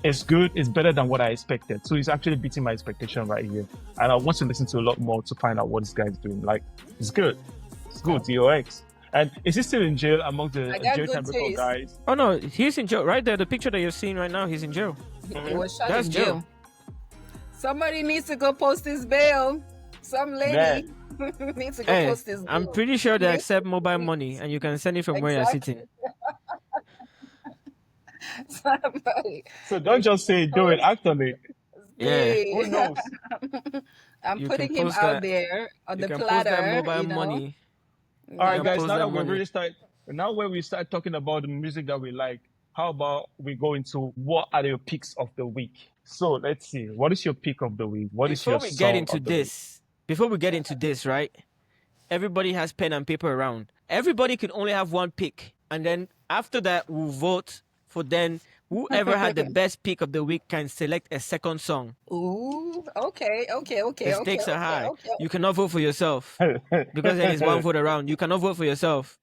It's good, it's better than what I expected. So he's actually beating my expectation right here. And I want to listen to a lot more to find out what this guy's doing. Like, it's good. It's good, D.O.X. And is he still in jail among the jail time record guys? Oh no, he's in jail right there. The picture that you're seeing right now, he's in jail. He was shot That's in jail. Somebody needs to go post his bail. Some lady needs to go Hey, post his bail. I'm pretty sure they accept mobile money and you can send it from where you're sitting. Somebody. So don't just say do it, act on it. Yeah. Who knows? I'm You can putting him post out that. there on You the can post that platter, mobile money. All You right, can guys. post Now that that we money. really start, now when we start talking about the music that we like, how about we go into what are your picks of the week? So let's see. What is your pick of the week? What is Before your we get song into of the week? this, right? Everybody has pen and paper around. Everybody can only have one pick, and then after that, we'll vote for then whoever had the best pick of the week can select a second song. Ooh, okay. The stakes are high. You cannot vote for yourself because then it's one vote around. You cannot vote for yourself.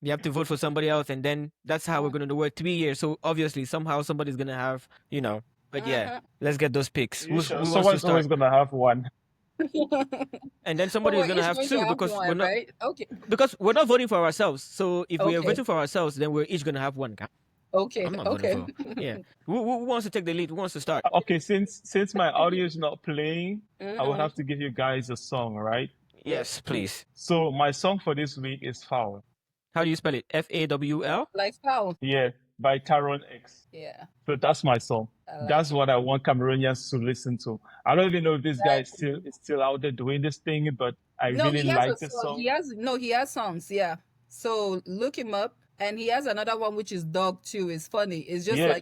You have to vote for somebody else, and then that's how we're going to do it 3 years. So obviously, somehow somebody's going to have, But yeah, let's get those picks. Who wants to Someone's start? always gonna have one. And then somebody is going to have two because one, we're not right? Okay. because we're not voting for ourselves. So if we are Okay. voting for ourselves, then we're each going to have one. Okay. I'm not voting for. Yeah. Who wants to take the lead? Who wants to start? Okay, since my audio is not playing, I will have to give you guys a song, right? Yes, please. So my song for this week is Foul. How do you spell it? FAWL? Like foul. Yeah, by Dione X. Yeah. So that's my song. That's what I want Cameroonians to listen to. I don't even know if this guy is still out there doing this thing, but I really like this song. He has songs, yeah. So look him up. And he has another one which is Dog too. It's funny. It's just like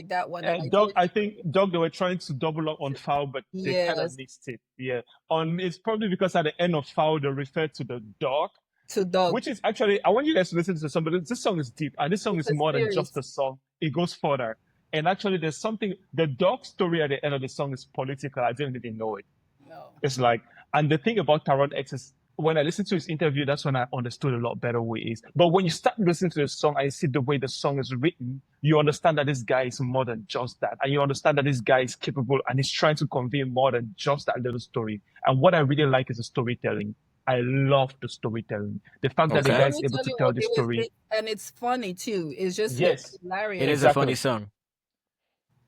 that one. And Dog, I think Dog, they were trying to double up on Foul, but they kind of missed it. Yeah. It's probably because at the end of Foul they referred to the dog. To Dog. Which is actually, I want you guys to listen to somebody. This song is deep, and this song is more than just a song. It goes further. And actually there's something, the dog story at the end of the song is political. I didn't even know it. No. It's like, and the thing about Dione X is, when I listened to his interview, that's when I understood a lot better who he is. But when you start listening to the song and you see the way the song is written, you understand that this guy is more than just that. And you understand that this guy is capable and he's trying to convey more than just that little story. And what I really like is the storytelling. I love the storytelling. The fact that the guy is able to tell the story. And it's funny too. It's just hilarious. It is a funny song.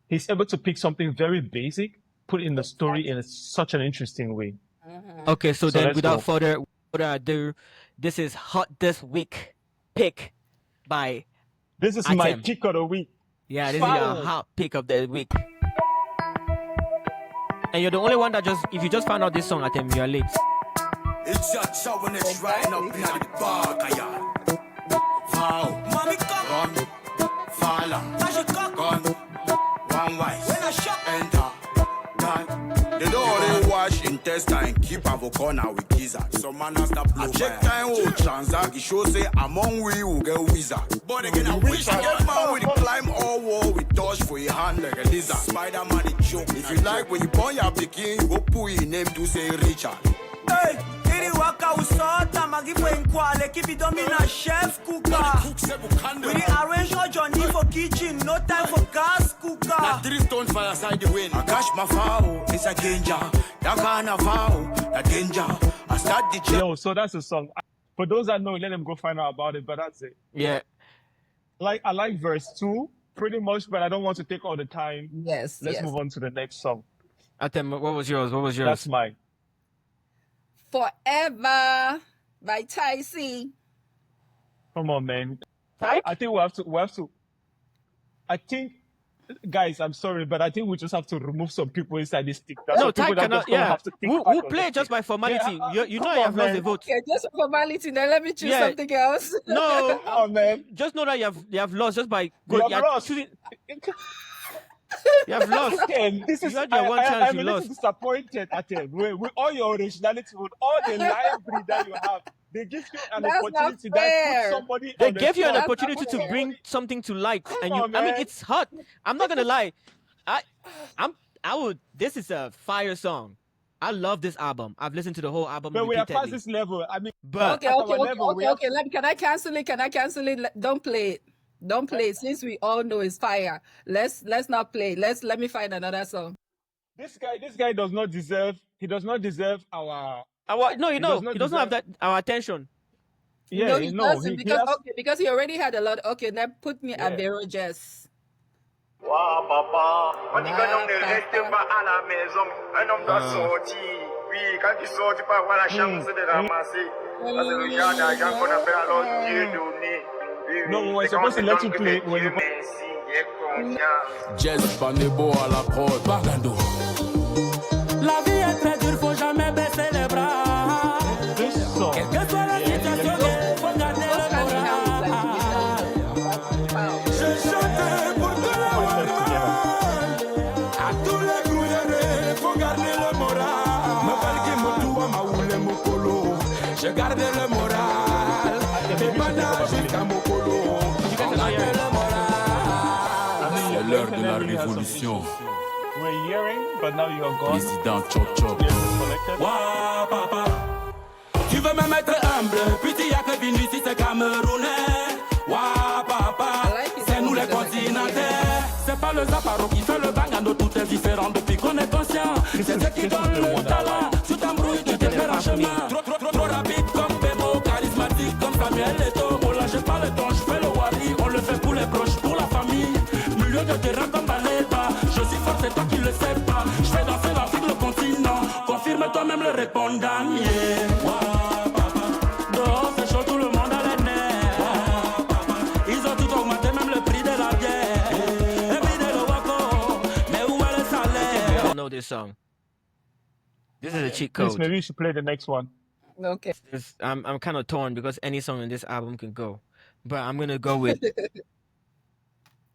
He's able to pick something very basic, put it in the story in such an interesting way. Okay, so then without further ado, this is Hot This Week pick by This is my pick of the week. Yeah, this is your hot pick of the week. And you're the only one that if you just found out this song, Atem, you're late. It's your show when it's riding up in the bar, kaya. Foul, mommy come, fall on, one wise, when I shot, enter. They don't only wash intestine, keep a corner with gizzard. Some man has to blow. I check time, transact, it shows say among we will get wizard. But again, I wish I get man with climb all wall with dodge for your hand like a lizard. Spider-Man the joke. If you like, when you born your picking, you go put your name to say Richard. Hey, kiri waka usota magi for inquire, keep it on me na chef cooker. We arrange your journey for kitchen, no time for gas cooker. Na 3 stones fire side the wind. I catch my foul, it's a danger. That kind of foul, a danger. I start the check. Yo, so that's a song. For those that know, let them go find out about it, but that's it. Yeah. I like verse 2 pretty much, but I don't want to take all the time. Yes. Let's move on to the next song. Atem, what was yours? That's mine. Forever by Tyc. Come on, man. Type? I think we have to. I think, guys, I'm sorry, but I think we just have to remove some people inside this stick. No, Type cannot. Yeah. We'll play just by formality. Yeah, you know I have lost the vote. Okay, just for formality. Then let me choose something else. No, oh man. Just know that you have lost just by You have lost. You have lost. This is you had your one chance. I'm a little disappointed at him. With all your originality, with all the library that you have, they give you an opportunity that put somebody. They gave you an opportunity to bring something to light, and I mean, it's hot. I'm not gonna lie. I would. This is a fire song. I love this album. I've listened to the whole album. But we are past this level. I mean, but okay. Can I cancel it? Don't play it. Don't play it. Since we all know it's fire. Let's not play. Let me find another song. This guy does not deserve. He does not deserve our. No, he doesn't have our attention. Yeah, no, he doesn't because he already had a lot. Okay, then put me at Vero Jess. Wow, papa, on dit que l'homme ne reste pas à la maison. Un homme doit sortir. Oui, quand il sort, tu peux avoir la chance de ramasser. Parce que le genre d'argent qu'on appelle alors Dieu donné. No, we're supposed to let you play. Merci. J'ai confiance. Jazz Panebo à la prod. Ngando. La vie est très dure, faut jamais baisser les bras. Quelle que soit la situation, faut garder le moral. Je chante pour tout le monde. À tous les couillères, faut garder le moral. Me valgue motua, ma oule mokolo. Je garde le moral. Et pendant jusqu'à mokolo, on garde le moral. C'est l'heure de la révolution. We're hearing, but now you're gone. Président Chop Chop. Wa papa, tu veux me mettre humble, puis tu y a que Vini ici c'est Camerounais. Wa papa, c'est nous les continentaux. C'est pas le Zaparo qui fait le bangando, tout est différent depuis qu'on est conscient. C'est ce qui donne le talent, tu t'embrouilles, tu te perds en chemin. Trop rapide comme Bebo, charismatique comme Samuel Eto'o. On lâche pas le temps, je fais le wari, on le fait pour les proches, pour la famille. Milieu de terrain comme Baleba, je suis fort, c'est toi qui le sais pas. Je fais danser l'Afrique, le continent, confirme toi-même le répondant. Yeah. Wow, papa. Dehors c'est chaud, tout le monde a les nerfs. Wow, papa. Ils ont tout augmenté, même le prix de la bière. Le prix de l'Owako, mais où est le salaire? I don't know this song. This is a cheat code. Please, maybe you should play the next one. Okay. I'm kind of torn because any song in this album can go, but I'm gonna go with.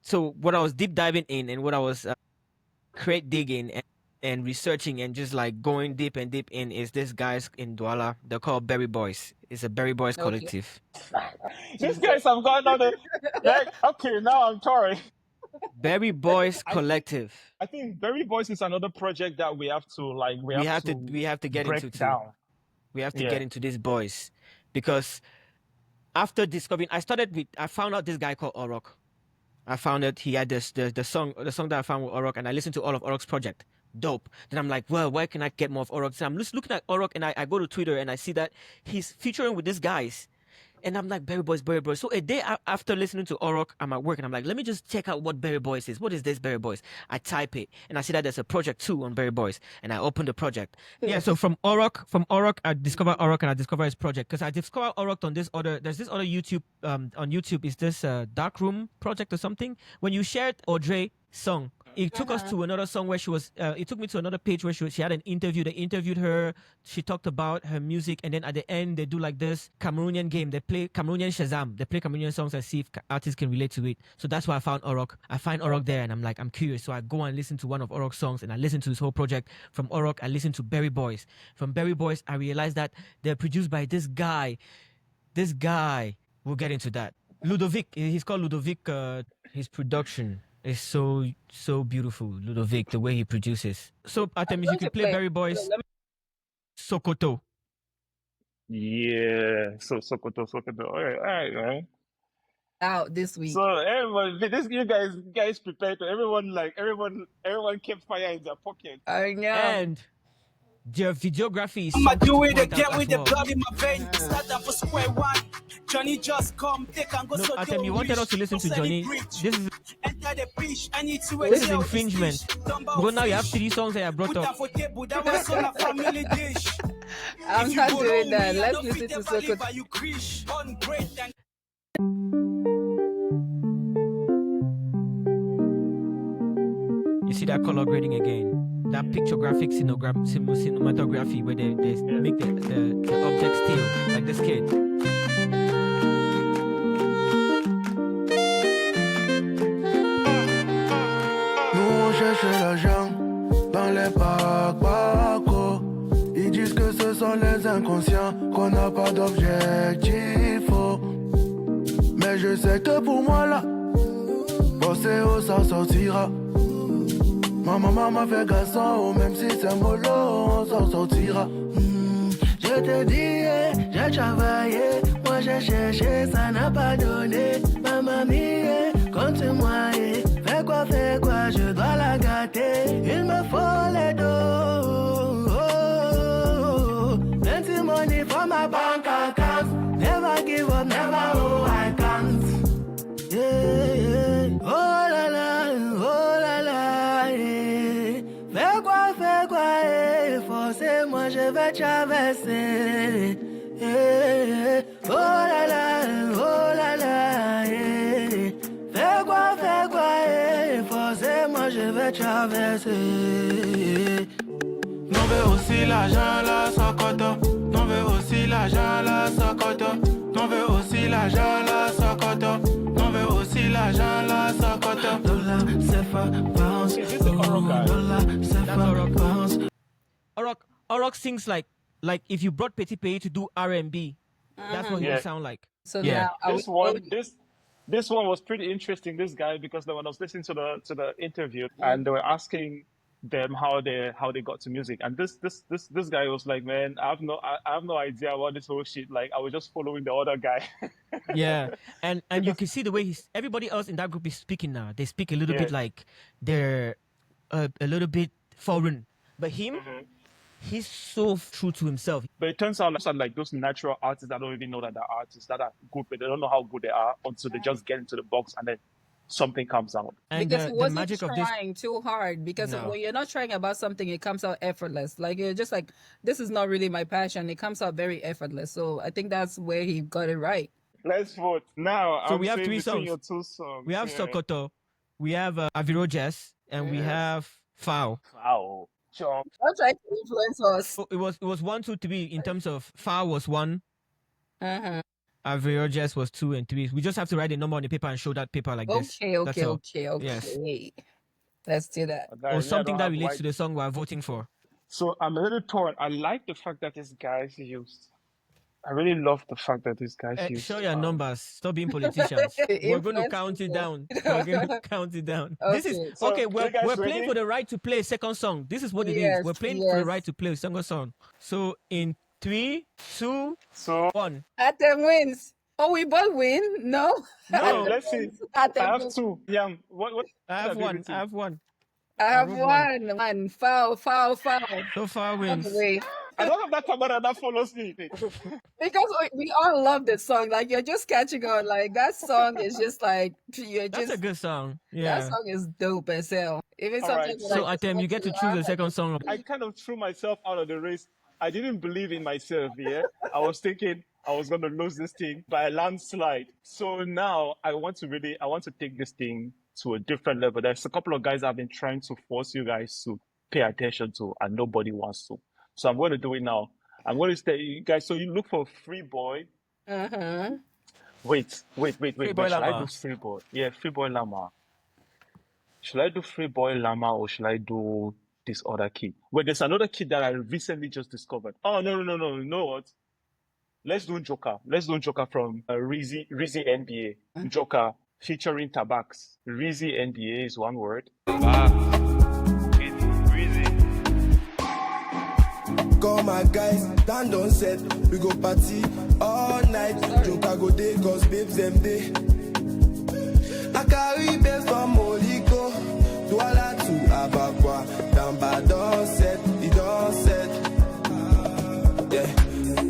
So what I was deep diving in and what I was crate digging and researching and just like going deep and deep in is this guys in Douala. They're called Berry Boys. It's a Berry Boys collective. These guys have gone on the. Like, okay, now I'm sorry. Berry Boys collective. I think Berry Boys is another project that we have to like. We have to get break into too. down. We have to get into these boys because after discovering, I found out this guy called Orok. I found that he had the song that I found with Orok, and I listened to all of Orok's project. Dope. Then I'm like, well, where can I get more of Orok? So I'm just looking at Orok, and I go to Twitter, and I see that he's featuring with these guys. And I'm like, Berry Boys, Berry Boys. So a day after listening to Orok, I'm at work, and I'm like, let me just check out what Berry Boys is. What is this Berry Boys? I type it, and I see that there's a project 2 on Berry Boys, and I open the project. Yeah, so from Orok, I discovered Orok, and I discovered his project. Because I discovered Orok on there's this other YouTube, on YouTube, is this Dark Room project or something? When you shared Audrey song, it took us to another song where she was, it took me to another page where she had an interview. They interviewed her. She talked about her music. And then at the end, they do like this Cameroonian game. They play Cameroonian Shazam. They play Cameroonian songs and see if artists can relate to it. So that's why I found Orok. I find Orok there and I'm like, I'm curious. So I go and listen to one of Orok's songs and I listen to his whole project. From Orok, I listen to Berry Boys. From Berry Boys, I realized that they're produced by this guy. This guy, we'll get into that. Ludovic, he's called Ludovic, his production. It's so beautiful, Ludovic, the way he produces. So, Artemis, you can play Berry Boys. Sokoto. Yeah, Sokoto. All right. Out this week. So everyone, you guys prepared. Everyone kept fire in their pocket. I know. And their videography is I'ma do it again with the blood in my veins. Start up for square one. Johnny just come, take and go. No, Atem, you wanted us to listen to Johnny. This is infringement. Because now you have 3 songs that I brought up. I'm not doing that. Let's listen to Sokoto. You see that color grading again? That pictographic cinematography where they make the object still, like this kid. Nous on cherche l'argent dans les pacos. Ils disent que ce sont les inconscients, qu'on n'a pas d'objectif. Oh. Mais je sais que pour moi là, bosser haut ça sortira. Ma maman m'a fait garçon, oh, même si c'est mollo, on s'en sortira. Je te dis, j'ai travaillé, moi j'ai cherché, ça n'a pas donné. Ma mamie, compte-moi, fais quoi, je dois la gâter. Il me faut les dos. Plenty money for my bank account. Never give up, never, oh, I can't. Yeah. Oh la la, yeah. Fais quoi, forcément je vais traverser. Yeah. Oh la la, yeah. Fais quoi, vais traverser. Non veux aussi l'argent la socoto. Non veux aussi l'argent la socoto. Non veux aussi l'argent la socoto. Non veux aussi l'argent la socoto. Dollar, sefa, pounds. Dollar, sefa, pounds. Orok sings like if you brought Petit Pays to do R&B, that's what he would sound like. So yeah. now this one was pretty interesting. This guy, because when I was listening to the interview and they were asking them how they got to music, and this guy was like, man, I have no idea about this whole shit. Like I was just following the other guy. Yeah, and you can see the way everybody else in that group is speaking now. They speak a little bit like they're a little bit foreign, but him. He's so true to himself. But it turns out like those natural artists that don't even know that they're artists, that are good, but they don't know how good they are until they just get into the box and then something comes out. And because the wasn't magic trying of this... too hard. Because No. when you're not trying about something, it comes out effortless. Like you're just like, this is not really my passion. It comes out very effortless. So I think that's where he got it right. Let's vote now. So I'm we have saying 3 between songs. your 2 songs. We have Sokoto, we have Aviro Jazz, and we have Foul. Wow. Sure. Don't try to influence us. So it was 1, 2, 3 in terms of Foul was 1. Aviro Jazz was 2 and 3. We just have to write a number on the paper and show that paper like this. Okay. Yes. Let's do that. Or something that relates to the song we're voting for. So I'm a little torn. I like the fact that these guys used. I really love the fact that these guys used. Show your numbers. Stop being politicians. We're going to count it down. We're going to count it down. Okay. This is So, okay. We're you guys playing ready? for the right to play a second song. This is what it Yes, is. We're playing for the yes. right to play a second song. So in 3, 2, So 1. Atem wins. Oh, we both win? No? No. let's see. Atem I have wins. 2. Yeah. What I have one. I have one. I have wrote one. Foul. So far wins. Wait. I don't have that camera that follows me. Because we all love this song. Like you're just catching on. Like that song is just like you're That's just a good song. that Yeah. song is dope as hell. Even All right, something So like Atem, you get to choose the second song. I kind of threw myself out of the race. I didn't believe in myself, yeah. I was thinking I was gonna lose this thing by a landslide. So now I want to take this thing to a different level. There's a couple of guys I've been trying to force you guys to pay attention to, and nobody wants to. So I'm going to do it now. I'm going to say, you guys, so you look for Free Boy. Wait. Boy Should I Lama. do Free Boy? Yeah, Free Boy Lama. Should I do Free Boy Lama or should I do this other kid? Well, there's another kid that I recently just discovered. Oh, no. You know what? Let's do Joker. Let's do Joker from Rizzy NBA. Joker featuring Tabax. Rizzy NBA is one word. Call my guys, stand on set. We go party all night. Joker go day, cause babes them day. I carry babes from Moliko, Douala to Abakwa. Damba don't set, it don't set. Yeah.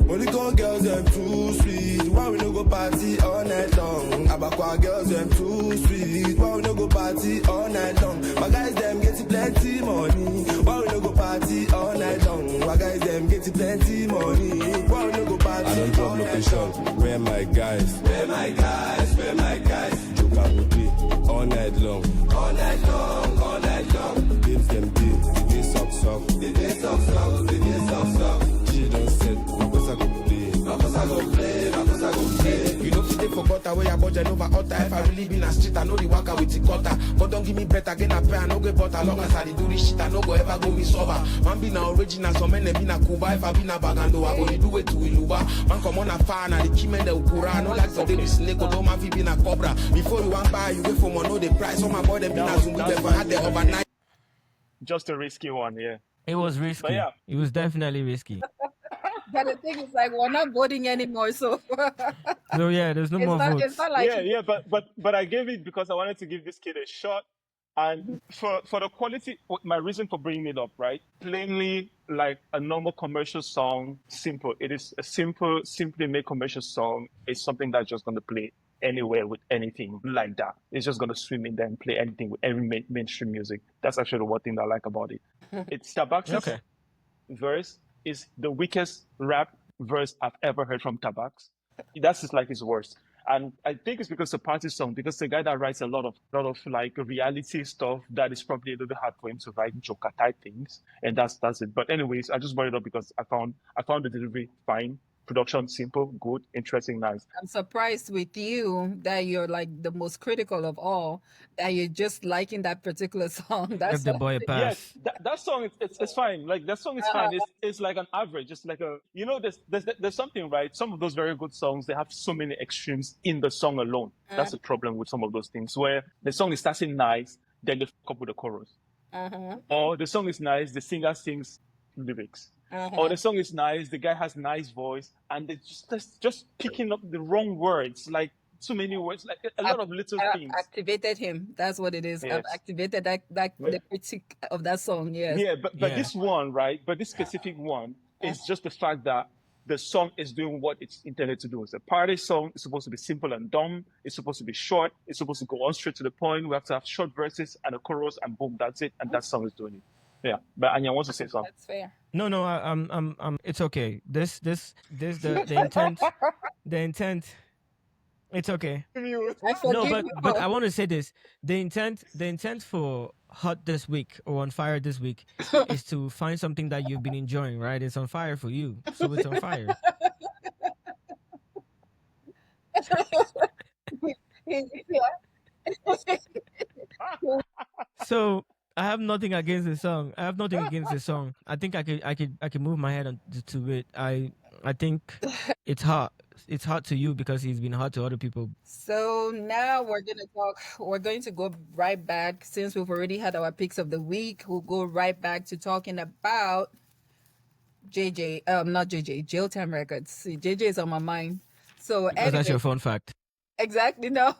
Moliko girls them too sweet. Why we no go party all night long? Abakwa girls them too sweet. Why we no go party all night long? My guys them getting plenty money. Why we no go party all night long? My guys them getting plenty money. Why we no go party I don't drop all night location. long? Where my guys? Where my guys? Where my guys? Joker will be all night long. All night long, all night long. Babes them day, they suck. The day suck, the day suck. She don't set, my boss I go play. My boss I go play, my boss I go play. You know if they forgot where your budget over altar. If I really been a street, I know the waka with the cutter. But don't give me better, again I pay, I no go butter. Long as I dey do this shit, I no go ever go be sober. Man be na original, some men be na Cuba. If I be na Bagando, I go dey do it to Iluba. Man come on a fan, and the key men the Ukura. I no like today with snake, or don't man fi be na cobra. Before you want buy, you wait for money, know the price. So my boy them be na Zumbi, never had the overnight. Just a risky one, yeah. It was risky. But yeah. It was definitely risky. But the thing is, like, we're not voting anymore, so So yeah, there's no more votes. it's not like Yeah, but I gave it because I wanted to give this kid a shot. And for the quality, my reason for bringing it up, right? Plainly, like a normal commercial song, simple. It is a simply made commercial song. It's something that's just going to play anywhere with anything like that. It's just going to swim in there and play anything with every mainstream music. That's actually the one thing that I like about it. It's Tabax's verse is the weakest rap verse I've ever heard from Tabax. That's just like his worst. And I think it's because it's a party song, because the guy that writes a lot of like reality stuff that is probably a little bit hard for him to write joker type things. And that's it. But anyways, I just brought it up because I found the delivery fine. Production simple, good, interesting, nice. I'm surprised with you that you're like the most critical of all, that you're just liking that particular song. That's Give the boy a pass. Yes, that song it's fine. Like that song is fine. It's like an average. It's like there's something, right. Some of those very good songs, they have so many extremes in the song alone. That's the problem with some of those things, where the song is starting nice, then they fuck up with the chorus. Or the song is nice, the singer sings lyrics. Or the song is nice, the guy has nice voice, and they just picking up the wrong words, like too many words, like a lot of little things. Activated him. That's what it is. Yes. I've activated the critique of that song. Yes. Yeah, but this one, right? But this specific one is just the fact that the song is doing what it's intended to do. It's a party song. It's supposed to be simple and dumb. It's supposed to be short. It's supposed to go on straight to the point. We have to have short verses and a chorus, and boom, that's it. And that song is doing it. Yeah, but Anya wants to say something. That's fair. No, it's okay. This the intent, the intent. It's okay. No, but I want to say this: the intent for Hot this week or On Fire this week is to find something that you've been enjoying, right? It's on fire for you, so it's on fire. So I have nothing against the song. I think I could move my head on to it. I think it's hot. It's hot to you because he's been hot to other people. So now we're going to go right back, since we've already had our picks of the week. We'll go right back to talking about Jeje, not Jeje, Jail Time Records. See, Jeje is on my mind. So anyway, that's your fun fact. Exactly. No,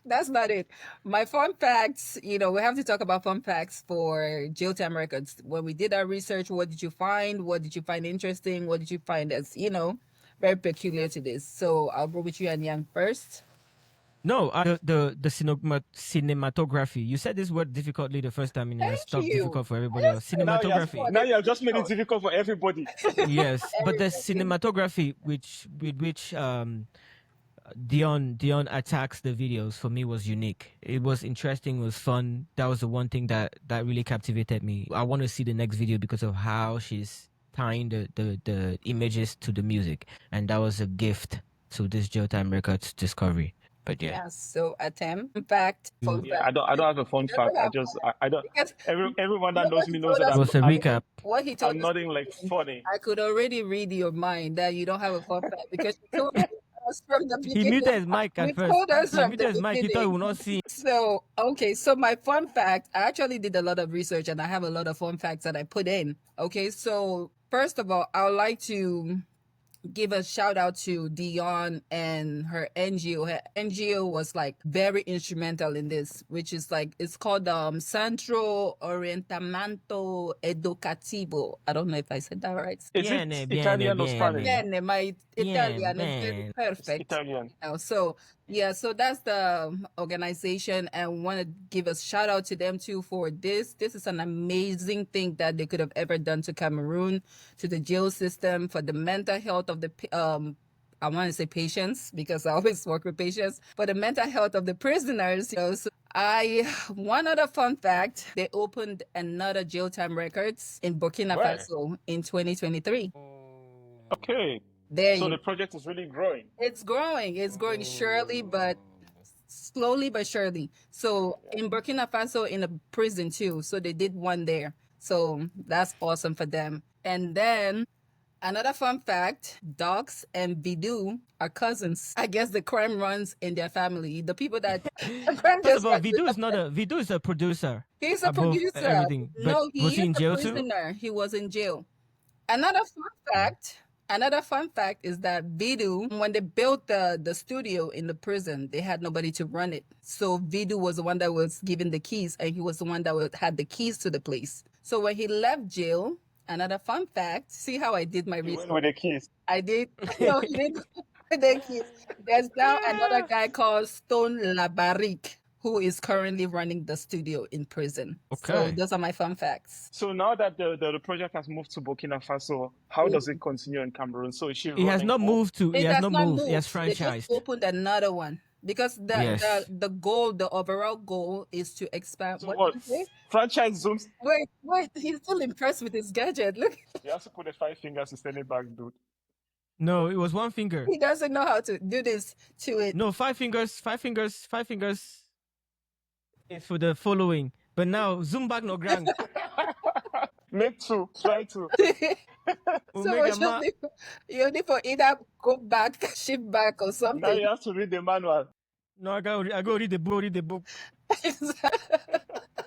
that's not it. My fun facts, we have to talk about fun facts for Jail Time Records. When we did our research, what did you find? What did you find interesting? What did you find as, very peculiar to this? So I'll go with you and Yang first. No, the cinematography. You said this word difficultly the first time, and it's difficult for everybody else. Cinematography. Now you have just made it difficult for everybody. Yes, but the cinematography, with which Dione attacks the videos, for me was unique. It was interesting. It was fun. That was the one thing that really captivated me. I want to see the next video because of how she's tying the images to the music, and that was a gift to this Jail Time Records discovery. But yeah. So Atem, fact. I don't have a fun fact. I don't. Everyone that knows me knows that it was a recap. What he told I'm nothing like funny. I could already read your mind that you don't have a fun fact because you told us from the beginning. He muted his mic at first. He muted his mic. He thought he would not see. So my fun fact. I actually did a lot of research and I have a lot of fun facts that I put in. Okay, so first of all, I would like to give a shout out to Dione and her NGO. Her NGO was like very instrumental in this, which is like, it's called Centro Orientamento Educativo. I don't know if I said that right. Is it Italian or Spanish? My Italian is perfect. It's Italian. So that's the organization, and want to give a shout out to them too for this. This is an amazing thing that they could have ever done to Cameroon, to the jail system, for the mental health of the I want to say patients, because I always work with patients, for the mental health of the prisoners. So one other fun fact, they opened another Jail Time Records in Burkina Faso in 2023. Okay. So the project is really growing. It's growing surely, but slowly but surely. So in Burkina Faso, in a prison too. So they did one there. So that's awesome for them. And then another fun fact, D.O.X and Vidou are cousins. I guess the crime runs in their family. The people that First of all, Vidou is a producer. He's a producer. Everything. But No, he was he in is a jail too? prisoner. He was in jail. Another fun fact is that Vidou, when they built the studio in the prison, they had nobody to run it. So Vidou was the one that was given the keys, and he was the one that had the keys to the place. So when he left jail, another fun fact, see how I did my research? With the keys. I did. No, he didn't with the keys. There's now another guy called Stone Labarrique. who is currently running the studio in prison. So Okay. those are my fun facts. So now that the project has moved to Burkina Faso, how does it continue in Cameroon? So is she He has running not more? moved to. He It has does not not moved. He has move. They just franchised. opened another one because Yes. the goal, the overall goal is to expand. So What what? did you say? Franchise zooms. Wait, he's still impressed with his gadget. Look, You have to put the 5 fingers to send it back, dude. No, it was one finger. he doesn't know how to do this to it. No, 5 fingers. 5 fingers. 5 fingers is for the following. But now zoom back no grand. Make 2. Try 2. So you need for either go back, shift back, or Now something. you have to read the manual. No, I go read the book. Read the book.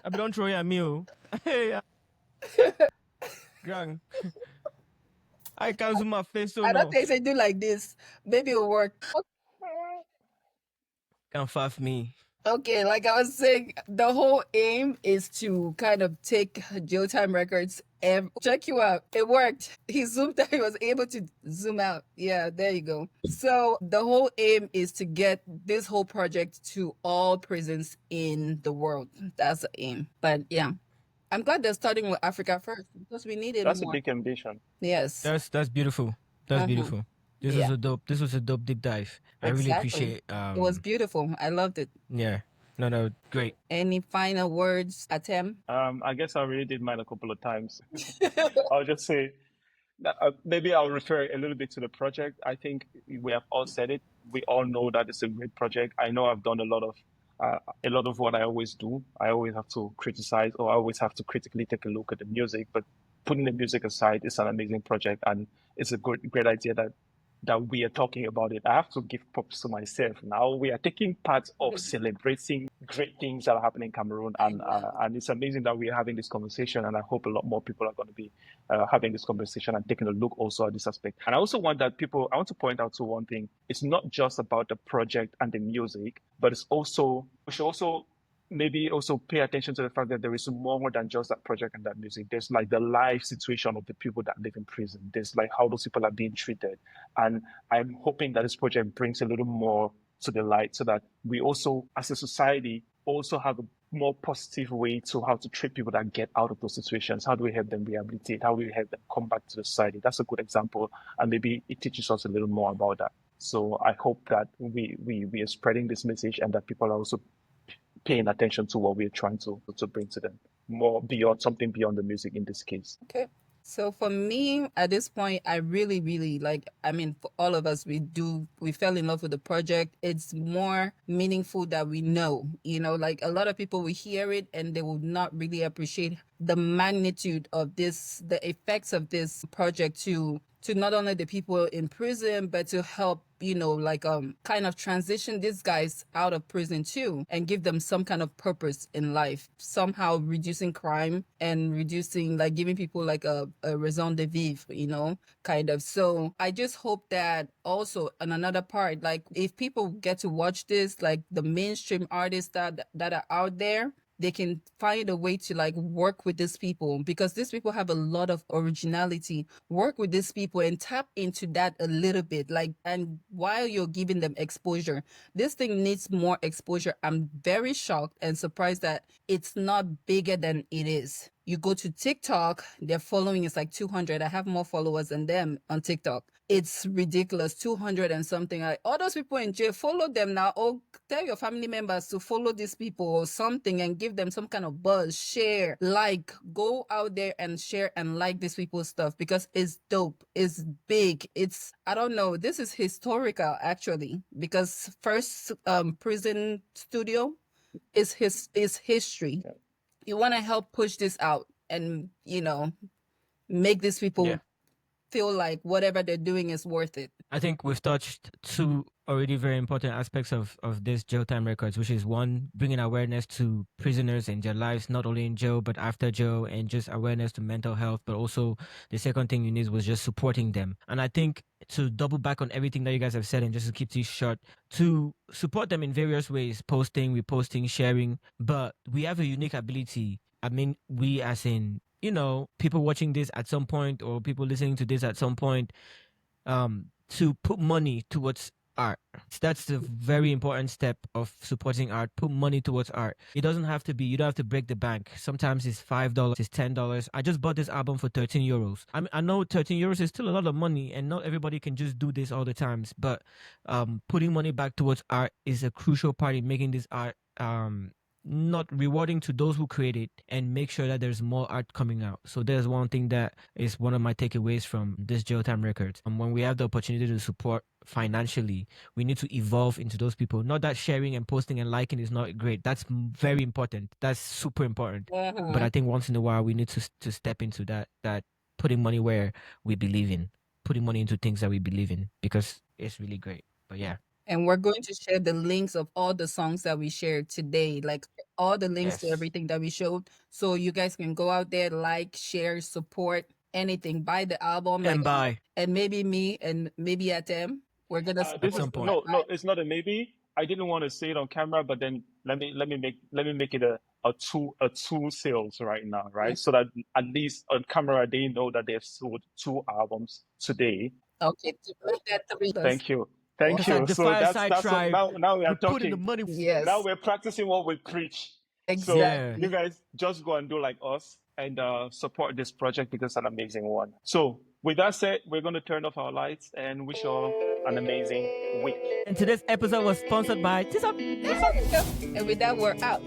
I don't throw you a meal. Hey, gang. I can't zoom my face so I no. don't think they do like this. Maybe it'll work. Can't faff me. Okay, like I was saying, the whole aim is to kind of take Geotime Records and check you out. It worked. He zoomed out. He was able to zoom out. Yeah, there you go. So the whole aim is to get this whole project to all prisons in the world. That's the aim. But yeah, I'm glad they're starting with Africa first because we need it That's more. a big ambition. Yes. That's beautiful. That's beautiful. This was a dope. This was a dope deep dive. I really appreciate. It was beautiful. I loved it. Yeah. No, great. Any final words, Atem? I guess I already did mine a couple of times. I'll just say that, maybe I'll refer a little bit to the project. I think we have all said it. We all know that it's a great project. I know I've done a lot of what I always do. I always have to criticize, or I always have to critically take a look at the music. But putting the music aside, it's an amazing project, and it's a great idea that we are talking about it. I have to give props to myself. Now we are taking part of celebrating great things that are happening in Cameroon, and it's amazing that we are having this conversation. And I hope a lot more people are going to be having this conversation and taking a look also at this aspect. And I also want that I want to point out to one thing: it's not just about the project and the music, but it's also we should also maybe also pay attention to the fact that there is more than just that project and that music. There's like the life situation of the people that live in prison. There's like how those people are being treated. And I'm hoping that this project brings a little more to the light so that we also, as a society, also have a more positive way to how to treat people that get out of those situations. How do we help them rehabilitate? How do we help them come back to the society? That's a good example. And maybe it teaches us a little more about that. So I hope that we are spreading this message and that people are also paying attention to what we're trying to bring to them, more beyond something beyond the music in this case. Okay. So for me, at this point, I really, really for all of us, we fell in love with the project. It's more meaningful that we know, like a lot of people will hear it and they will not really appreciate the magnitude of this, the effects of this project to not only the people in prison, but to help, kind of transition these guys out of prison too, and give them some kind of purpose in life, somehow reducing crime and reducing, giving people like a raison de vivre, kind of. So I just hope that also on another part, if people get to watch this, like the mainstream artists that are out there, they can find a way to work with these people, because these people have a lot of originality. Work with these people and tap into that a little bit, and while you're giving them exposure, this thing needs more exposure. I'm very shocked and surprised that it's not bigger than it is. You go to TikTok, their following is like 200. I have more followers than them on TikTok. It's ridiculous, 200 and something. All those people in jail, follow them now. Or tell your family members to follow these people or something and give them some kind of buzz, share, go out there and share and like these people's stuff, because it's dope. It's big. I don't know. This is historical actually, because first prison studio is history. Yeah. You want to help push this out and, make these people feel like whatever they're doing is worth it. I think we've touched two already very important aspects of this jail time records, which is one, bringing awareness to prisoners and their lives, not only in jail, but after jail, and just awareness to mental health. But also the second thing you need was just supporting them. And I think to double back on everything that you guys have said, and just to keep this short, to support them in various ways, posting, reposting, sharing. But we have a unique ability. I mean, we as in, people watching this at some point or people listening to this at some point, to put money towards art. That's the very important step of supporting art. Put money towards art. It doesn't have to be, you don't have to break the bank. Sometimes it's $5, it's $10. I just bought this album for 13 euros. I know 13 euros is still a lot of money, and not everybody can just do this all the times, but putting money back towards art is a crucial part in making this art not rewarding to those who create it, and make sure that there's more art coming out. So there's one thing that is one of my takeaways from this Jail Time Records. And when we have the opportunity to support financially, we need to evolve into those people. Not that sharing and posting and liking is not great. That's very important. That's super important. But I think once in a while we need to step into that putting money where we believe in, putting money into things that we believe in, because it's really great. But yeah. And we're going to share the links of all the songs that we shared today, like all the links to Yes. everything that we showed. So you guys can go out there, like, share, support, anything, buy the album. And buy. And maybe me and maybe Atem, we're going to This some is point. no, it's not a maybe. I didn't want to say it on camera, but then let me make it a two sales right now, right? So that at least on camera they know that they've sold 2 albums today. Okay, to put that 3. Thank you. Thank Because you. at the So Fireside that's Tribe, now we are we put in the talking. money. Yes. Now we're practicing what we preach. Exactly. Yeah. So you guys just go and do like us and support this project because it's an amazing one. So with that said, we're going to turn off our lights and wish you all an amazing week. And today's episode was sponsored by And with that, we're out.